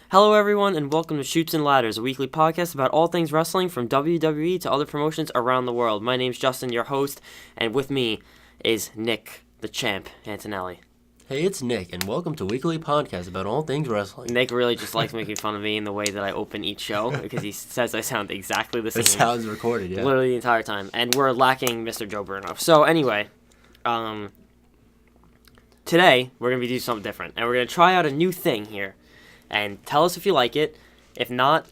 Hello, everyone, and welcome to Chutes and Ladders, a weekly podcast about all things wrestling from WWE to other promotions around the world. My name's Justin, your host, and with me is Nick, the champ, Antonelli. Hey, it's Nick, and welcome to Weekly Podcast about all things wrestling. Nick really just likes making fun of me in the way that I open each show, because he says I sound exactly the same. It sounds recorded, yeah. Literally the entire time, and we're lacking Mr. Joe Bruno. So, anyway, today, we're going to be doing something different, and we're going to try out a new thing here. And tell us if you like it. If not,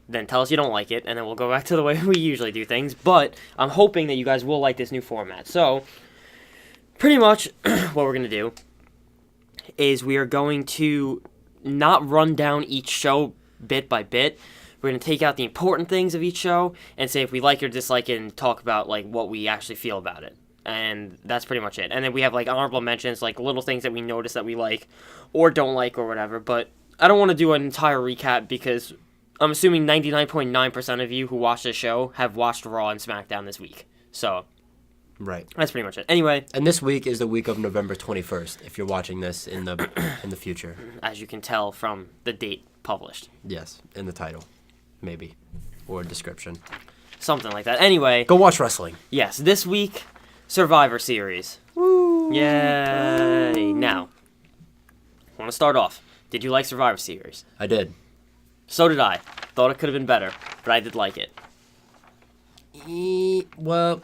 then tell us you don't like it, and then we'll go back to the way we usually do things. But I'm hoping that you guys will like this new format. So, pretty much what we're going to do is we are going to not run down each show bit by bit. We're going to take out the important things of each show and say if we like or dislike it and talk about like what we actually feel about it. And that's pretty much it. And then we have like honorable mentions, like little things that we notice that we like or don't like or whatever. But I don't want to do an entire recap because I'm assuming 99.9% of you who watch this show have watched Raw and SmackDown this week. So, right. That's pretty much it. Anyway. And this week is the week of November 21st, if you're watching this in the future. As you can tell from the date published. Yes, in the title, maybe, or description. Something like that. Anyway. Go watch wrestling. Yes, this week, Survivor Series. Woo! Yay! Now, I want to start off. Did you like Survivor Series? I did. So did I. Thought it could have been better, but I did like it. Well,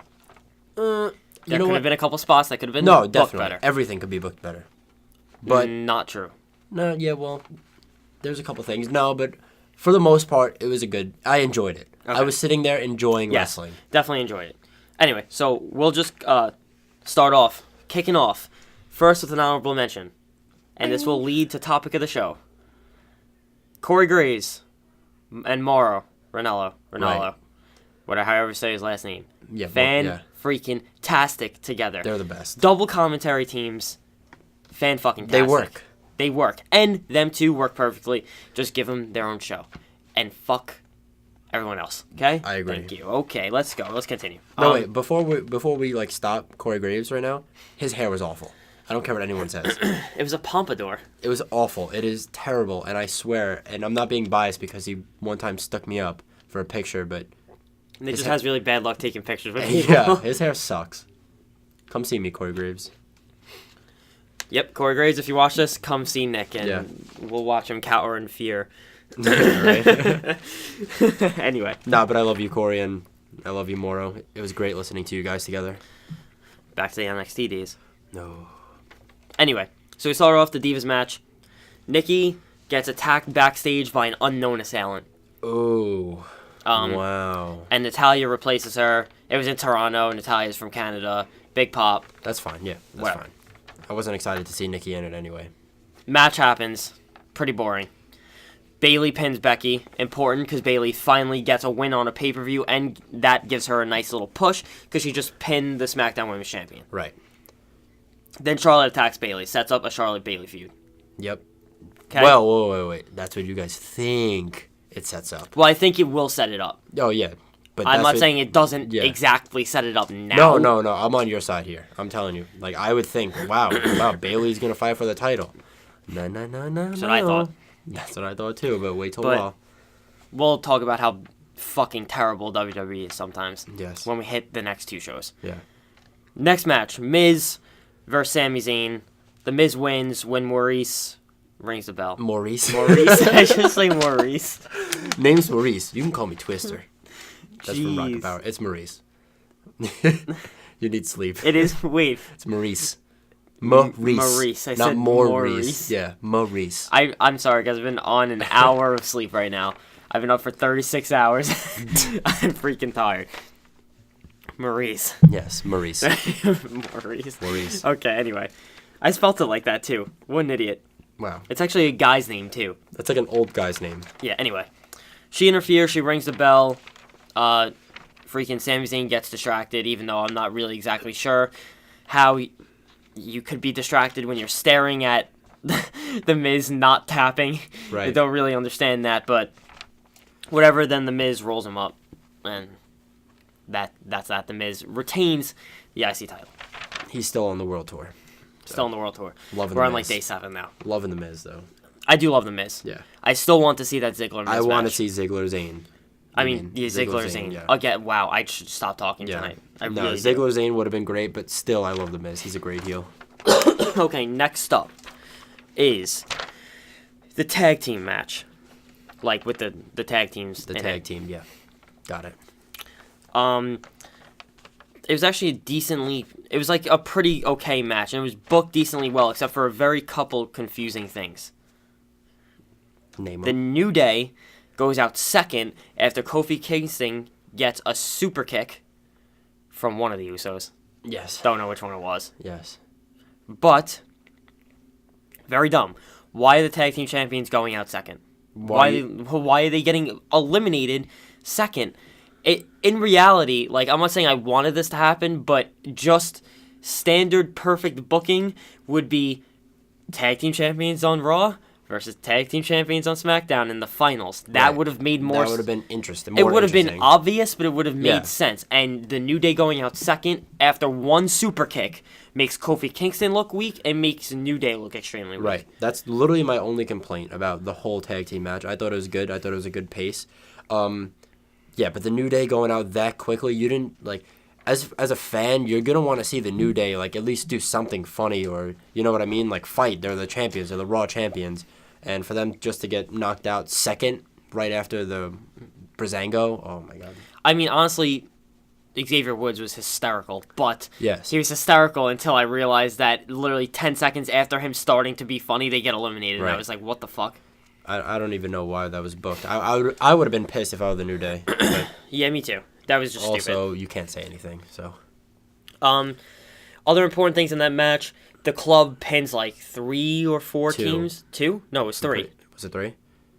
there could have been a couple spots that could have been no, booked definitely better. Everything could be booked better. But not true. No, yeah, well, there's a couple things. No, but for the most part, it was I enjoyed it. Okay. I was sitting there enjoying wrestling. Definitely enjoyed it. Anyway, so we'll just start off, kicking off, first with an honorable mention. And this will lead to topic of the show. Corey Graves and Mauro Ranallo, right. whatever, however you say his last name. Yeah, freaking tastic together. They're the best. Double commentary teams, fan fucking tastic. They work, and them two work perfectly. Just give them their own show, and fuck everyone else. Okay? I agree. Thank you. Okay, let's go. Let's continue. No, wait. Before we like stop Corey Graves right now, his hair was awful. I don't care what anyone says. It was a pompadour. It was awful. It is terrible, and I swear, and I'm not being biased because he one time stuck me up for a picture, but... And he just has really bad luck taking pictures with people. Yeah, his hair sucks. Come see me, Corey Graves. Yep, Corey Graves, if you watch this, come see Nick, and we'll watch him cower in fear. Right? Anyway. Nah, but I love you, Corey, and I love you, Mauro. It was great listening to you guys together. Back to the NXT days. No. Anyway, so we started off the Divas match. Nikki gets attacked backstage by an unknown assailant. Oh, wow. And Natalya replaces her. It was in Toronto. Natalya's from Canada. Big pop. That's fine, yeah. That's fine. I wasn't excited to see Nikki in it anyway. Match happens. Pretty boring. Bayley pins Becky. Important because Bayley finally gets a win on a pay-per-view, and that gives her a nice little push because she just pinned the SmackDown Women's Champion. Right. Then Charlotte attacks Bayley, sets up a Charlotte-Bayley feud. Yep. Okay. Well, wait. That's what you guys think it sets up. Well, I think it will set it up. Oh, yeah. But I'm not saying it doesn't exactly set it up now. No. I'm on your side here. I'm telling you. Like, I would think, wow, Bayley's going to fight for the title. No. That's what I thought. That's what I thought, too, but wait till Raw. We'll talk about how fucking terrible WWE is sometimes. Yes. When we hit the next two shows. Yeah. Next match, Miz versus Sami Zayn. The Miz wins when Maurice rings the bell. Maurice. I should say Maurice. Name's Maurice. You can call me Twister. That's from Jeez. Rocket Power. It's Maurice. You need sleep. It is. Wait. It's Maurice. Maurice. I not said Maurice. Yeah, Maurice. I'm sorry, guys. I've been on an hour of sleep right now. I've been up for 36 hours. I'm freaking tired. Maurice. Yes, Maurice. Maurice. Okay, anyway. I spelt it like that, too. What an idiot. Wow. It's actually a guy's name, too. That's like an old guy's name. Yeah, anyway. She interferes. She rings the bell. Freaking Sami Zayn gets distracted, even though I'm not really exactly sure how you could be distracted when you're staring at the Miz not tapping. Right. I don't really understand that, but whatever, then the Miz rolls him up, and that's that. The Miz retains the IC title. He's still on the World Tour. Still on the World Tour. Loving We're the on Miz. like day 7 now. Loving the Miz, though. I do love the Miz. Yeah. I still want to see that Ziggler Miz I want to match. see Ziggler Zayn. Ziggler Zayn. Yeah. Again, wow, I should stop talking tonight. I really do. Ziggler Zayn would have been great, but still, I love the Miz. He's a great heel. Okay, next up is the tag team match, like with the tag teams. The tag team, yeah, got it. It was actually it was like a pretty okay match, and it was booked decently well, except for a very couple confusing things. Name The him. New Day goes out second after Kofi Kingston gets a super kick from one of the Usos. Yes. Don't know which one it was. Yes. But, very dumb. Why are the tag team champions going out second? Why are they getting eliminated second? In reality, like, I'm not saying I wanted this to happen, but just standard perfect booking would be tag team champions on Raw versus tag team champions on SmackDown in the finals. That would have made more... That would have been interesting. It would have been obvious, but it would have made sense. And the New Day going out second after one super kick makes Kofi Kingston look weak and makes New Day look extremely weak. Right. That's literally my only complaint about the whole tag team match. I thought it was good. I thought it was a good pace. Yeah, but the New Day going out that quickly, you didn't, like, as a fan, you're going to want to see the New Day, like, at least do something funny or, you know what I mean? Like, fight. They're the champions. They're the Raw champions. And for them just to get knocked out second right after the Breezango, oh, my God. I mean, honestly, Xavier Woods was hysterical, but yes. He was hysterical until I realized that literally 10 seconds after him starting to be funny, they get eliminated. Right. And I was like, what the fuck? I don't even know why that was booked. I would have been pissed if I were the New Day. But yeah, me too. That was just stupid. Also, you can't say anything, so. Other important things in that match, the club pins like 3 or 4 teams. 2? No, it was 3. Was it 3?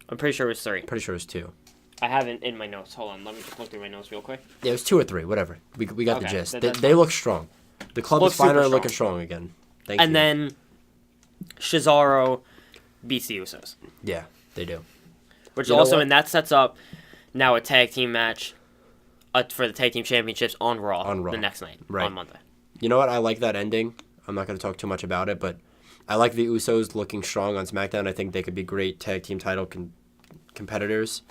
I'm pretty sure it was 3. Pretty sure it was 2. I have it in my notes. Hold on, let me just look through my notes real quick. Yeah, it was 2 or 3, whatever. We got the gist. They look strong. The club is finally looking strong again. Thank you. And then Cesaro beats the Usos. Yeah, they do. Which also, and that sets up now a tag team match for the tag team championships on Raw the next night, on Monday. You know what? I like that ending. I'm not going to talk too much about it, but I like the Usos looking strong on SmackDown. I think they could be great tag team title competitors.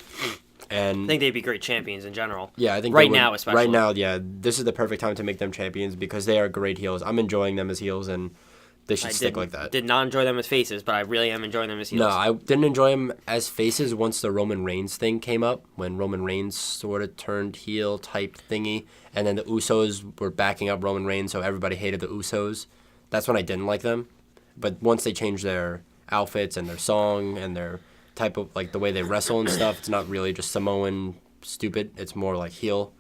And I think they'd be great champions in general. Yeah, I think now especially. Right now, yeah. This is the perfect time to make them champions because they are great heels. I'm enjoying them as heels, and they should stick like that. Did not enjoy them as faces, but I really am enjoying them as heels. No, I didn't enjoy them as faces once the Roman Reigns thing came up, when Roman Reigns sort of turned heel type thingy, and then the Usos were backing up Roman Reigns, so everybody hated the Usos. That's when I didn't like them. But once they changed their outfits and their song and their type of, like, the way they wrestle and stuff, it's not really just Samoan stupid. It's more like heel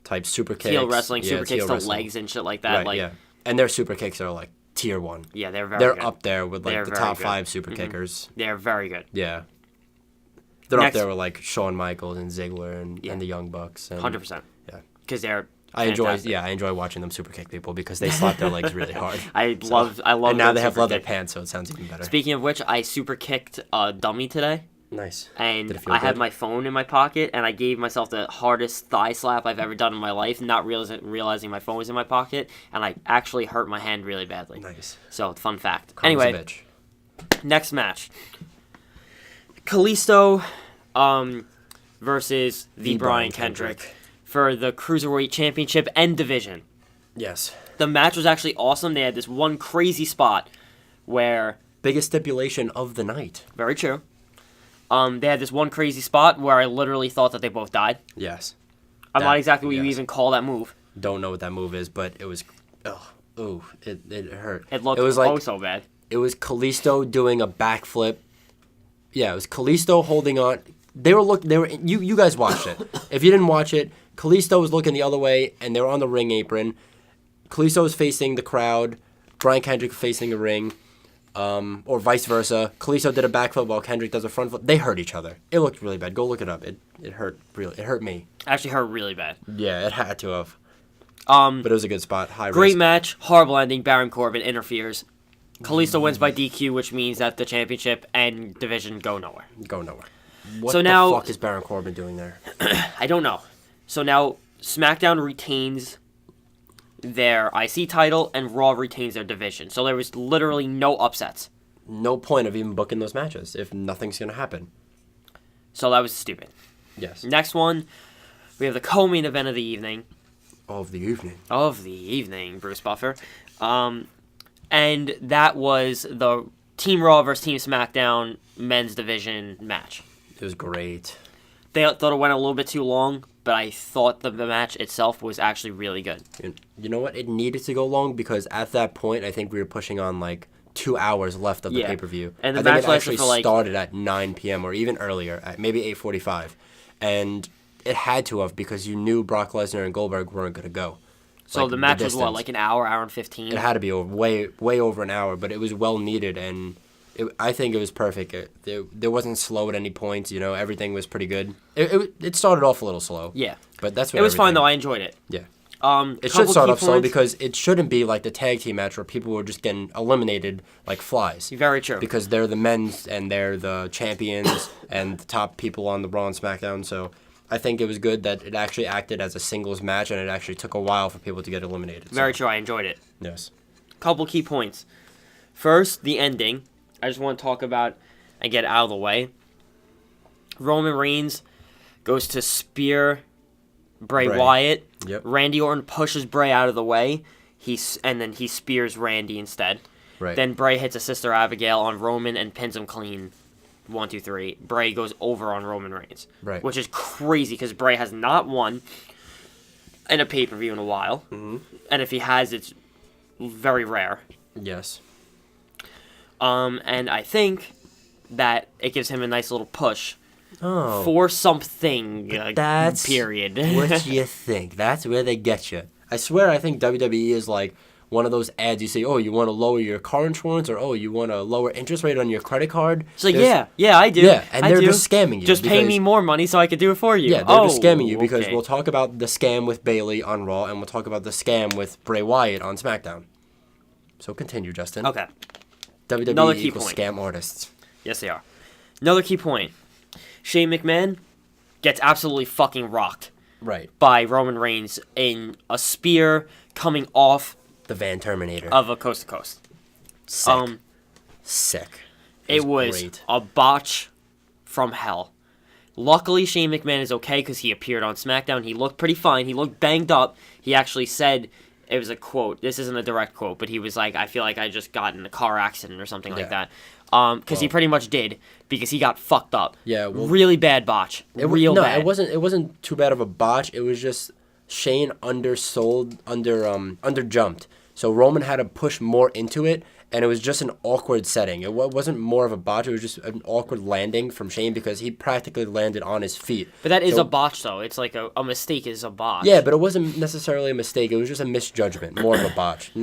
type super kicks. Heel wrestling, super kicks to legs and shit like that. Right, yeah. And their super kicks are like tier 1. Yeah, they're very good. They're up there with like the top 5 super kickers. They're very good. Yeah. They're up there with like Shawn Michaels and Ziggler and the Young Bucks. 100%. Yeah. Because they're I enjoy watching them super kick people because they slap their legs really hard. I love And now they have leather pants, so it sounds even better. Speaking of which, I super kicked a dummy today. Nice. And I had my phone in my pocket, and I gave myself the hardest thigh slap I've ever done in my life, not realizing my phone was in my pocket, and I actually hurt my hand really badly. Nice. So, fun fact. Karma's anyway, a bitch. Next match. Kalisto versus the Brian Kendrick for the Cruiserweight Championship and Division. Yes. The match was actually awesome. They had this one crazy spot where... Biggest stipulation of the night. Very true. They had this one crazy spot where I literally thought that they both died. Yes. I'm not exactly what you even call that move. Don't know what that move is, but it was... it hurt. It looked so bad. It was Kalisto doing a backflip. Yeah, it was Kalisto holding on. You guys watched it. If you didn't watch it, Kalisto was looking the other way, and they were on the ring apron. Kalisto was facing the crowd. Brian Kendrick facing the ring. Or vice versa. Kalisto did a backflip while Kendrick does a front flip. They hurt each other. It looked really bad. Go look it up. It hurt really. It hurt me. Actually hurt really bad. Yeah, it had to have. But it was a good spot. High great risk. match. Horrible ending. Baron Corbin interferes. Kalisto wins by DQ, which means that the championship and division go nowhere. What the fuck is Baron Corbin doing there? I don't know. So now SmackDown retains their IC title and Raw retains their division. So there was literally no upsets. no point of even booking those matches if nothing's going to happen. So that was stupid. Yes. Next one, we have the co-main event of the evening. Of the evening. Bruce Buffer. And that was the Team Raw versus Team SmackDown men's division match. It was great. They thought it went a little bit too long, but I thought the match itself was actually really good. You know what? It needed to go long because at that point, I think we were pushing on like 2 hours left of the pay-per-view. And the I think match it lasted actually for like... started at 9 p.m. or even earlier, at maybe 8:45. And it had to have because you knew Brock Lesnar and Goldberg weren't going to go. So the match was what, like an hour and 15? It had to be way over an hour, but it was well needed, and I think it was perfect. There wasn't slow at any points. You know, everything was pretty good. It started off a little slow. Yeah, but that's what it was fine though. I enjoyed it. Yeah. It should start off slow because it shouldn't be like the tag team match where people were just getting eliminated like flies. Very true. Because they're the men's and they're the champions and the top people on the Raw and SmackDown. So I think it was good that it actually acted as a singles match and it actually took a while for people to get eliminated. Very true. I enjoyed it. Yes. Couple key points. First, the ending. I just want to talk about and get out of the way. Roman Reigns goes to spear Bray Wyatt. Yep. Randy Orton pushes Bray out of the way. And then he spears Randy instead. Right. Then Bray hits a Sister Abigail on Roman and pins him clean. 1, 2, 3. Bray goes over on Roman Reigns. Right. Which is crazy because Bray has not won in a pay-per-view in a while. Mm-hmm. And if he has, it's very rare. Yes. And I think that it gives him a nice little push Oh. for something. That's period. What you think? That's where they get you. I swear, I think WWE is like one of those ads you say, oh, you want to lower your car insurance, or oh, you want to lower interest rate on your credit card. It's like, yeah, I do. Yeah, and they're do. just scamming you. Just pay me more money so I can do it for you. Yeah, they're just scamming you because okay. we'll talk about the scam with Bayley on Raw, and we'll talk about the scam with Bray Wyatt on SmackDown. So continue, Justin. Okay. WWE equals scam artists. Yes, they are. Another key point. Shane McMahon gets absolutely fucking rocked. Right. By Roman Reigns in a spear coming off the Van Terminator of a coast to coast. Sick. Sick. It was great. A botch from hell. Luckily, Shane McMahon is okay because he appeared on SmackDown. He looked pretty fine. He looked banged up. He actually said, it was a quote. This isn't a direct quote, but he was like, I feel like I just got in a car accident or something like that. Because he pretty much did, because he got fucked up. Yeah, well, really bad botch. Bad. It wasn't too bad of a botch. It was just Shane underjumped. So Roman had to push more into it, and it was just an awkward setting. It wasn't more of a botch. It was just an awkward landing from Shane because he practically landed on his feet. But that is a botch, though. It's like a mistake is a botch. Yeah, but it wasn't necessarily a mistake. It was just a misjudgment, more of a botch.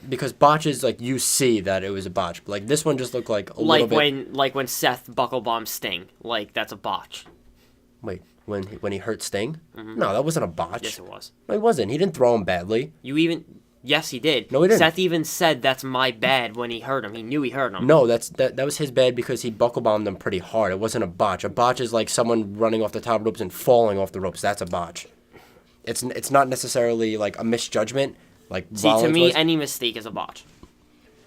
Because botches, like, you see that it was a botch. But, like, this one just looked like a little bit... Like when Seth bucklebombed Sting. Like, that's a botch. Wait, when he hurt Sting? Mm-hmm. No, that wasn't a botch. Yes, it was. No, it wasn't. He didn't throw him badly. Yes, he did. No, he didn't. Seth even said that's my bad when he hurt him. He knew he hurt him. No, that was his bad because he buckle bombed him pretty hard. It wasn't a botch. A botch is like someone running off the top ropes and falling off the ropes. That's a botch. It's not necessarily like a misjudgment. Like to me, any mistake is a botch.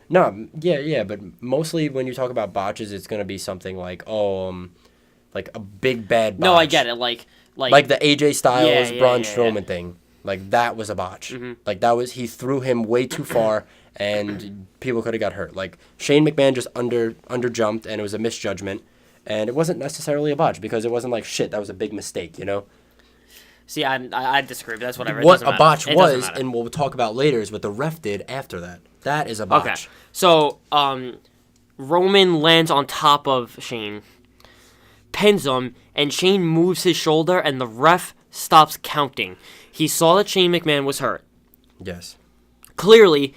No, yeah, but mostly when you talk about botches, it's gonna be something like like a big bad botch. No, I get it. Like the AJ Styles Braun Strowman thing. Like, that was a botch. Mm-hmm. Like, he threw him way too far, and people could have got hurt. Like, Shane McMahon just underjumped, and it was a misjudgment. And it wasn't necessarily a botch, because it wasn't like, shit, that was a big mistake, you know? See, I disagree, but that's whatever. What a botch was, and what we'll talk about later, is what the ref did after that. That is a botch. Okay, so, Roman lands on top of Shane, pins him, and Shane moves his shoulder, and the ref stops counting. He saw that Shane McMahon was hurt. Yes. Clearly,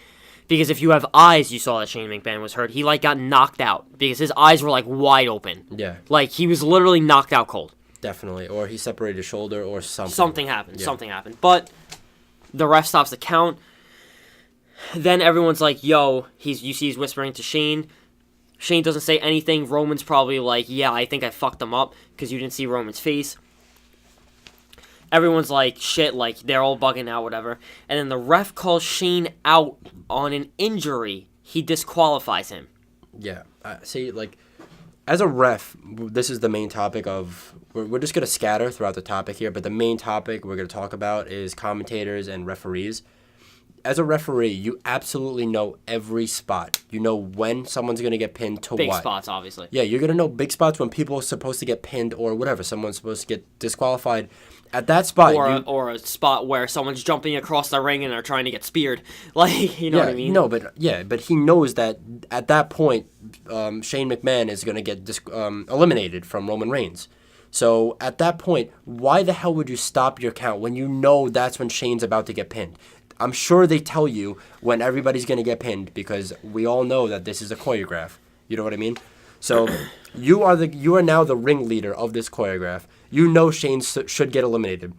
because if you have eyes, you saw that Shane McMahon was hurt. He, like, got knocked out because his eyes were, like, wide open. Yeah. Like, he was literally knocked out cold. Definitely. Or he separated his shoulder or something. Something happened. Yeah. Something happened. But the ref stops the count. Then everyone's like, yo, you see he's whispering to Shane. Shane doesn't say anything. Roman's probably like, yeah, I think I fucked him up because you didn't see Roman's face. Everyone's like, shit, like, they're all bugging out, whatever. And then the ref calls Shane out on an injury. He disqualifies him. Yeah. See, like, as a ref, this is the main topic of... We're just going to scatter throughout the topic here, but the main topic we're going to talk about is commentators and referees. As a referee, you absolutely know every spot. You know when someone's going to get pinned to Big what. spots, obviously. Yeah, you're going to know big spots when people are supposed to get pinned or whatever. Someone's supposed to get disqualified. At that spot... Or a spot where someone's jumping across the ring and they're trying to get speared. Like, you know what I mean? No, but he knows that at that point, Shane McMahon is going to get eliminated from Roman Reigns. So at that point, why the hell would you stop your count when you know that's when Shane's about to get pinned? I'm sure they tell you when everybody's going to get pinned because we all know that this is a choreograph. You know what I mean? So you are now the ringleader of this choreograph. You know Shane should get eliminated.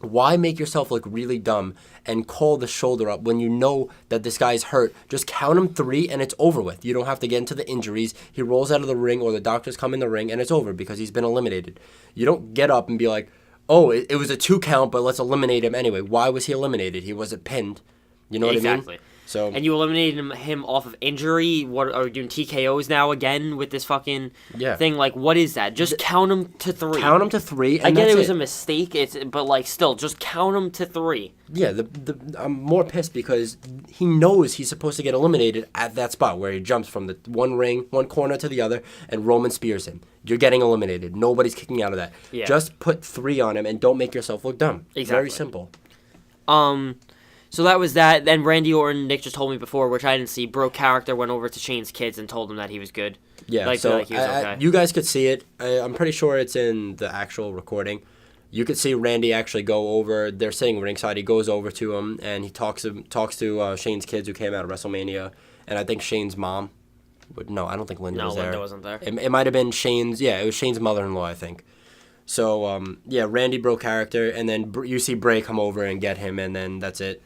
Why make yourself look really dumb and call the shoulder up when you know that this guy's hurt? Just count him 3 and it's over with. You don't have to get into the injuries. He rolls out of the ring or the doctors come in the ring and it's over because he's been eliminated. You don't get up and be like, oh, it was a 2 count, but let's eliminate him anyway. Why was he eliminated? He wasn't pinned. You know what I mean? Exactly. So, and you eliminated him off of injury. What are you doing TKOs now again with this fucking thing? Like, what is that? Just count him to 3. Count him to 3, and I get that's it was it. a mistake. But like, still, just count him to 3. Yeah, I'm more pissed because he knows he's supposed to get eliminated at that spot where he jumps from the one corner to the other, and Roman spears him. You're getting eliminated. Nobody's kicking out of that. Yeah. Just put 3 on him and don't make yourself look dumb. Exactly. Very simple. So that was that. Then Randy Orton, Nick just told me before, which I didn't see, broke character, went over to Shane's kids and told him that he was good. Yeah, like, so he was okay. you guys could see it. I'm pretty sure it's in the actual recording. You could see Randy actually go over. They're sitting ringside. He goes over to him and he talks to Shane's kids who came out of WrestleMania, and I think Shane's mom. No, I don't think Linda was there. No, Linda wasn't there. It might have been Shane's. Yeah, it was Shane's mother-in-law, I think. So Randy broke character, and then you see Bray come over and get him, and then that's it.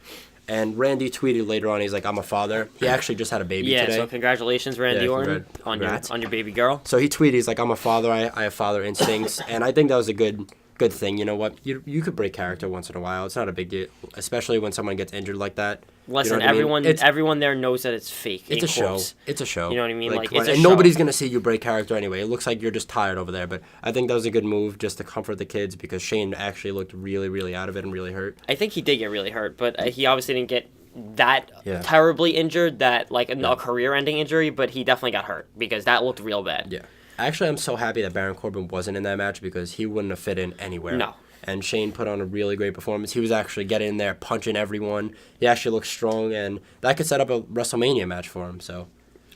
And Randy tweeted later on, he's like, "I'm a father." He actually just had a baby today. Yeah, so congratulations, Randy Orton, on your baby girl. So he tweeted, he's like, "I'm a father. I have father instincts," and I think that was a good thing. You know what? You could break character once in a while. It's not a big deal, especially when someone gets injured like that. Listen, you know everyone there knows that it's fake. It's a show. It's a show. You know what I mean? Like and nobody's gonna see you break character anyway. It looks like you're just tired over there. But I think that was a good move just to comfort the kids because Shane actually looked really, really out of it and really hurt. I think he did get really hurt, but he obviously didn't get that terribly injured, that like a career-ending injury. But he definitely got hurt because that looked real bad. Yeah. Actually, I'm so happy that Baron Corbin wasn't in that match because he wouldn't have fit in anywhere. No. And Shane put on a really great performance. He was actually getting in there, punching everyone. He actually looked strong, and that could set up a WrestleMania match for him. So,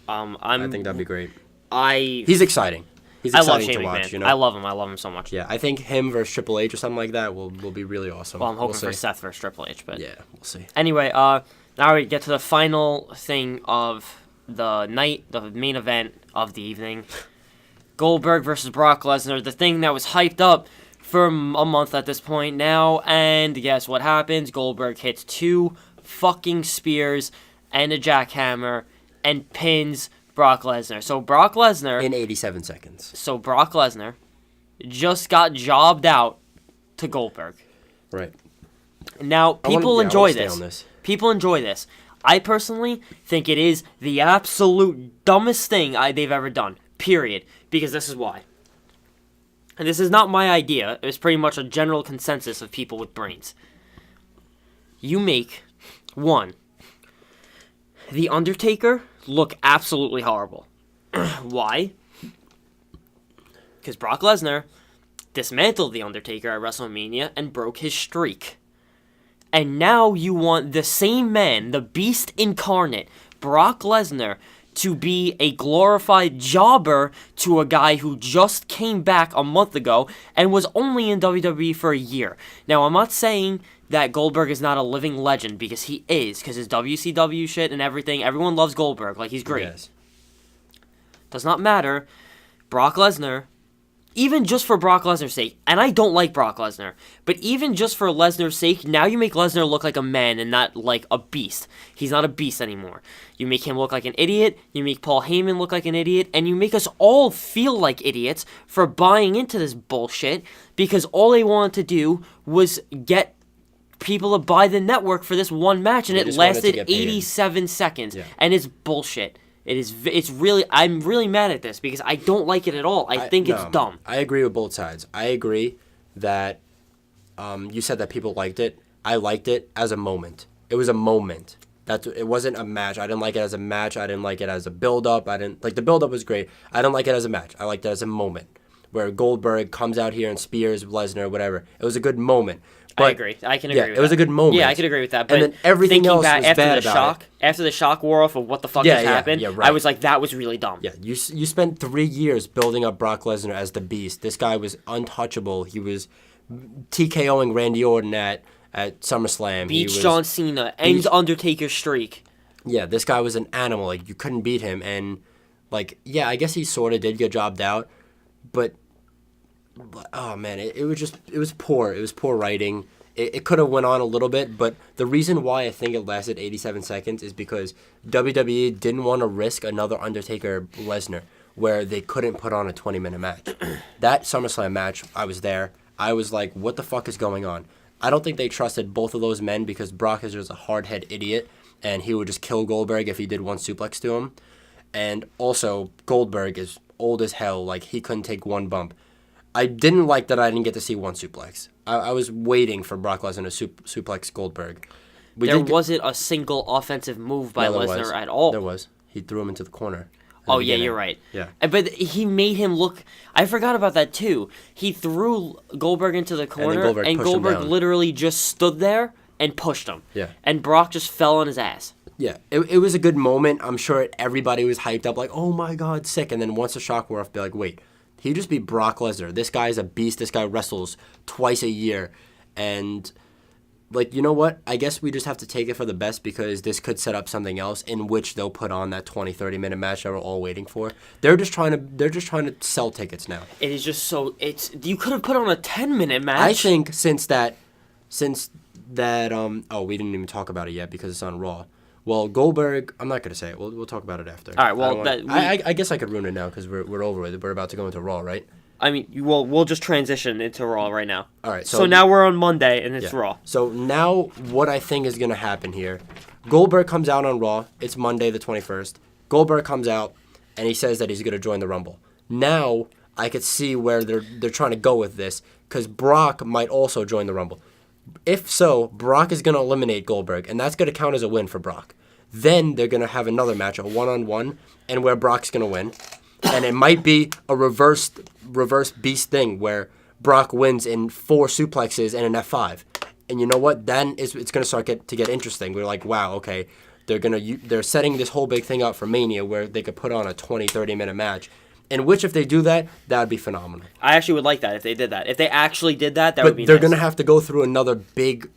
I think that'd be great. He's exciting. He's exciting to watch. McMahon. You know, I love him. I love him so much. Yeah, I think him versus Triple H or something like that will be really awesome. Well, I'm hoping for Seth versus Triple H, but yeah, we'll see. Anyway, now we get to the final thing of the night, the main event of the evening. Goldberg versus Brock Lesnar, the thing that was hyped up for a month at this point now, and guess what happens? Goldberg hits 2 fucking spears and a jackhammer and pins Brock Lesnar. So Brock Lesnar... in 87 seconds. So Brock Lesnar just got jobbed out to Goldberg. Right. Now, people enjoy this. People enjoy this. I personally think it is the absolute dumbest thing they've ever done. Period. Because this is why. And this is not my idea. It's pretty much a general consensus of people with brains. You make, 1, The Undertaker look absolutely horrible. Why? Because Brock Lesnar dismantled The Undertaker at WrestleMania and broke his streak. And now you want the same man, the beast incarnate, Brock Lesnar, to be a glorified jobber to a guy who just came back a month ago and was only in WWE for a year. Now, I'm not saying that Goldberg is not a living legend, because he is, because his WCW shit and everything, everyone loves Goldberg, like, he's great. Yes. Does not matter. Brock Lesnar, even just for Brock Lesnar's sake, and I don't like Brock Lesnar, but even just for Lesnar's sake, now you make Lesnar look like a man and not like a beast. He's not a beast anymore. You make him look like an idiot, you make Paul Heyman look like an idiot, and you make us all feel like idiots for buying into this bullshit, because all they wanted to do was get people to buy the network for this one match, and it lasted 87 seconds, and it's bullshit. It's really, I'm really mad at this because I don't like it at all. I think it's dumb. I agree with both sides. I agree that you said that people liked it. I liked it as a moment. It was a moment. It wasn't a match. I didn't like it as a match. I didn't like it as a build-up. The build-up was great. I didn't like it as a match. I liked it as a moment where Goldberg comes out here and spears Lesnar, whatever. It was a good moment. But, I agree. I can agree with that. It was a good moment. Yeah, I can agree with that. But and then everything else back, was after bad the about shock, it. After the shock wore off of what the fuck just happened, right. I was like, that was really dumb. Yeah, you spent 3 years building up Brock Lesnar as the Beast. This guy was untouchable. He was TKOing Randy Orton at SummerSlam. Beats John Cena, ends Undertaker's streak. Yeah, this guy was an animal. Like, you couldn't beat him. And, like, yeah, I guess he sort of did get jobbed out. But oh, man, it was poor. It was poor writing. It could have went on a little bit, but the reason why I think it lasted 87 seconds is because WWE didn't want to risk another Undertaker-Lesnar where they couldn't put on a 20-minute match. That SummerSlam match, I was there. I was like, what the fuck is going on? I don't think they trusted both of those men because Brock is just a hard-head idiot, and he would just kill Goldberg if he did one suplex to him. And also, Goldberg is old as hell. Like, he couldn't take one bump. I didn't like that I didn't get to see one suplex. I was waiting for Brock Lesnar to suplex Goldberg. There wasn't a single offensive move by Lesnar at all. There was. He threw him into the corner. Oh, yeah, you're right. Yeah. But he made him look... I forgot about that, too. He threw Goldberg into the corner, and Goldberg literally just stood there and pushed him. Yeah. And Brock just fell on his ass. Yeah. It was a good moment. I'm sure everybody was hyped up, like, oh, my God, sick. And then once the shock wore off, be like, wait... He just beat Brock Lesnar. This guy's a beast. This guy wrestles twice a year. And, like, you know what? I guess we just have to take it for the best because this could set up something else in which they'll put on that 20, 30-minute match that we're all waiting for. They're just trying to sell tickets now. It is just so... You could have put on a 10-minute match. I think since that... Oh, we didn't even talk about it yet because it's on Raw. Well, Goldberg, I'm not going to say it. We'll talk about it after. All right, well... I guess I could ruin it now because we're over with it. We're about to go into Raw, right? I mean, we'll just transition into Raw right now. All right. So now we're on Monday, and it's Raw. So now what I think is going to happen here, Goldberg comes out on Raw. It's Monday the 21st. Goldberg comes out, and he says that he's going to join the Rumble. Now I could see where they're trying to go with this because Brock might also join the Rumble. If so, Brock is going to eliminate Goldberg, and that's going to count as a win for Brock. Then they're going to have another match, a one-on-one, and where Brock's going to win. And it might be a reverse beast thing where Brock wins in 4 suplexes and an F5. And you know what? Then it's going to start to get interesting. We're like, wow, okay, they're setting this whole big thing up for Mania where they could put on a 20, 30-minute match. In which, if they do that, that would be phenomenal. I actually would like that if they did that. If they actually did that, would be nice. But they're going to have to go through another big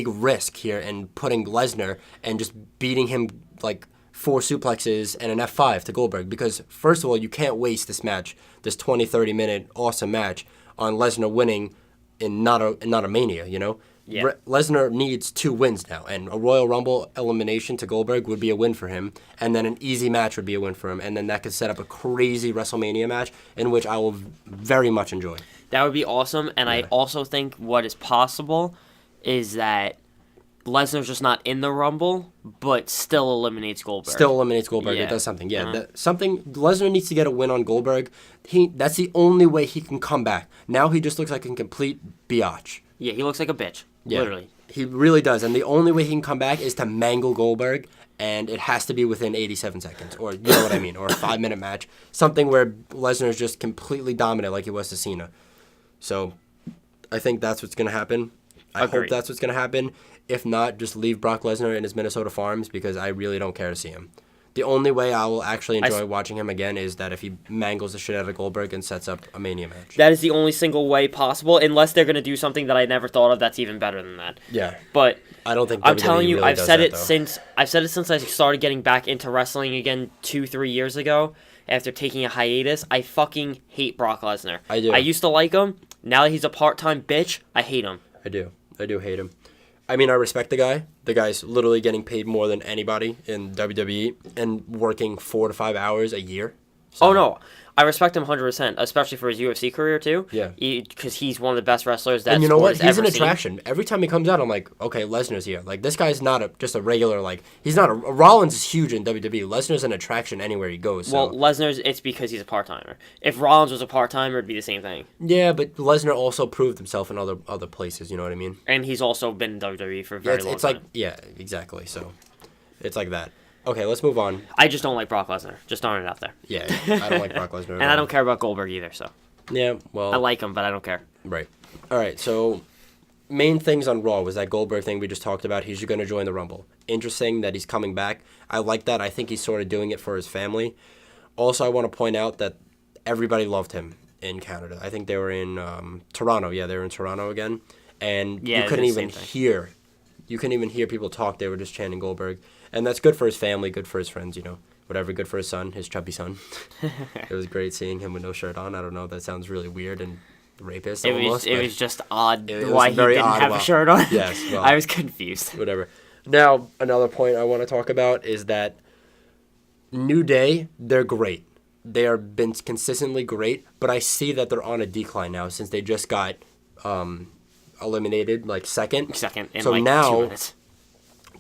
risk here and putting Lesnar and just beating him like 4 suplexes and an F5 to Goldberg because first of all you can't waste this match, this 20-30 minute awesome match on Lesnar winning in not a Mania, you know? Yeah. Lesnar needs 2 wins now, and a Royal Rumble elimination to Goldberg would be a win for him, and then an easy match would be a win for him, and then that could set up a crazy WrestleMania match in which I will very much enjoy. That would be awesome, and I also think what is possible is that Lesnar's just not in the Rumble, but still eliminates Goldberg. It does something. Yeah, Lesnar needs to get a win on Goldberg. That's the only way he can come back. Now he just looks like a complete biatch. Yeah, he looks like a bitch. Yeah, literally. He really does. And the only way he can come back is to mangle Goldberg, and it has to be within 87 seconds. Or, you know what I mean, or a 5-minute match. Something where Lesnar's just completely dominant like he was to Cena. So, I think that's what's going to happen. I hope that's what's going to happen. If not, just leave Brock Lesnar in his Minnesota farms because I really don't care to see him. The only way I will actually enjoy watching him again is that if he mangles the shit out of Goldberg and sets up a Mania match. That is the only single way possible, unless they're going to do something that I never thought of that's even better than that. Yeah. But I don't think I'm telling you, really I've said it since I started getting back into wrestling again 2-3 years ago after taking a hiatus. I fucking hate Brock Lesnar. I do. I used to like him. Now that he's a part-time bitch, I hate him. I do hate him. I mean, I respect the guy. The guy's literally getting paid more than anybody in WWE and working 4 to 5 hours a year. So. Oh, no. I respect him 100%, especially for his UFC career too. Yeah. Because he's one of the best wrestlers that And you know sport what? has He's ever an seen. attraction. Every time he comes out, I'm like, okay, Lesnar's here. Like, this guy's not just a regular, like, he's not a Rollins is huge in WWE. Lesnar's an attraction anywhere he goes. So. Well, Lesnar's, it's because he's a part-timer. If Rollins was a part-timer, it'd be the same thing. Yeah, but Lesnar also proved himself in other places, you know what I mean? And he's also been in WWE for a very long It's time. like, yeah, exactly. So, it's like that. Okay, let's move on. I just don't like Brock Lesnar. Just throwing it out there. Yeah, I don't like Brock Lesnar at And I all. don't care about Goldberg either, so. Yeah, well. I like him, but I don't care. Right. All right, so main things on Raw was that Goldberg thing we just talked about. He's going to join the Rumble. Interesting that he's coming back. I like that. I think he's sort of doing it for his family. Also, I want to point out that everybody loved him in Canada. I think they were in Toronto. Yeah, they were in Toronto again. And Yeah, you couldn't the even same thing. hear. You couldn't even hear people talk. They were just chanting Goldberg. And that's good for his family, good for his friends, you know. Whatever, good for his son, his chubby son. It was great seeing him with no shirt on. I don't know, that sounds really weird and rapist almost. It was just odd it was why he very didn't odd have why- a shirt on. Yes, well. I was confused. Whatever. Now, another point I want to talk about is that New Day, they're great. They are been consistently great, but I see that they're on a decline now since they just got eliminated like second. Second in So like now 2 minutes.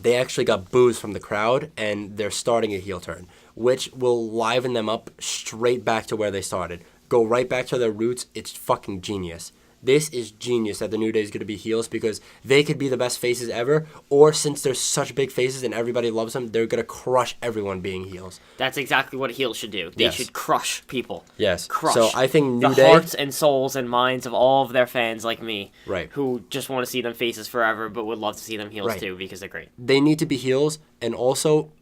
they actually got boos from the crowd, and they're starting a heel turn, which will liven them up straight back to where they started. Go right back to their roots. It's fucking genius. This is genius that the New Day is going to be heels because they could be the best faces ever, or since they're such big faces and everybody loves them, they're going to crush everyone being heels. That's exactly what heels should do. They Yes. should crush people. Yes. Crush. So I think New the Day... hearts and souls and minds of all of their fans like me. Right. Who just want to see them faces forever but would love to see them heels Right. too because they're great. They need to be heels, and also,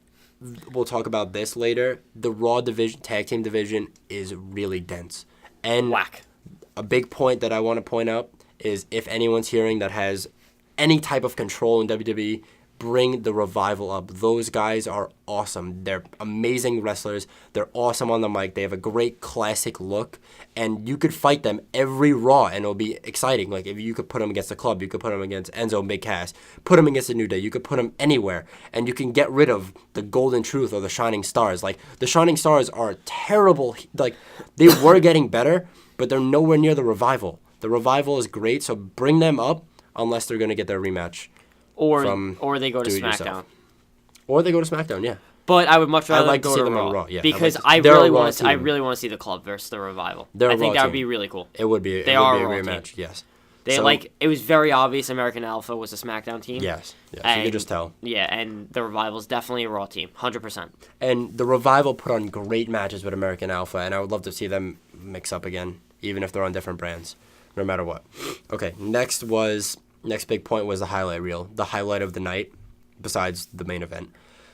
we'll talk about this later, the Raw division, tag team division is really dense. And Whack. a big point that I want to point out is if anyone's hearing that has any type of control in WWE, bring the Revival up. Those guys are awesome. They're amazing wrestlers. They're awesome on the mic. They have a great classic look, and you could fight them every Raw, and it'll be exciting. Like, if you could put them against the Club, you could put them against Enzo and Big Cass, put them against the New Day, you could put them anywhere, and you can get rid of the Golden Truth or the Shining Stars. Like, the Shining Stars are terrible. Like, they were getting better, but they're nowhere near the Revival. The Revival is great, so bring them up unless they're going to get their rematch. Or they go to Do It SmackDown. Yourself. Or they go to SmackDown, yeah. But I would much rather like to go see to them Raw, on Raw, yeah. because They're a really Raw want to. I team. really want to see the Club versus the Revival. They're a I think Raw that would team. be really cool. It would be. They it would are be a a Raw rematch, team. yes. They So- it was very obvious American Alpha was a SmackDown team. Yes, yes. You And- could just tell. Yeah, and the Revival's definitely a Raw team, 100%. And the Revival put on great matches with American Alpha, and I would love to see them mix up again, even if they're on different brands, no matter what. Okay, next big point was the highlight reel, the highlight of the night, besides the main event.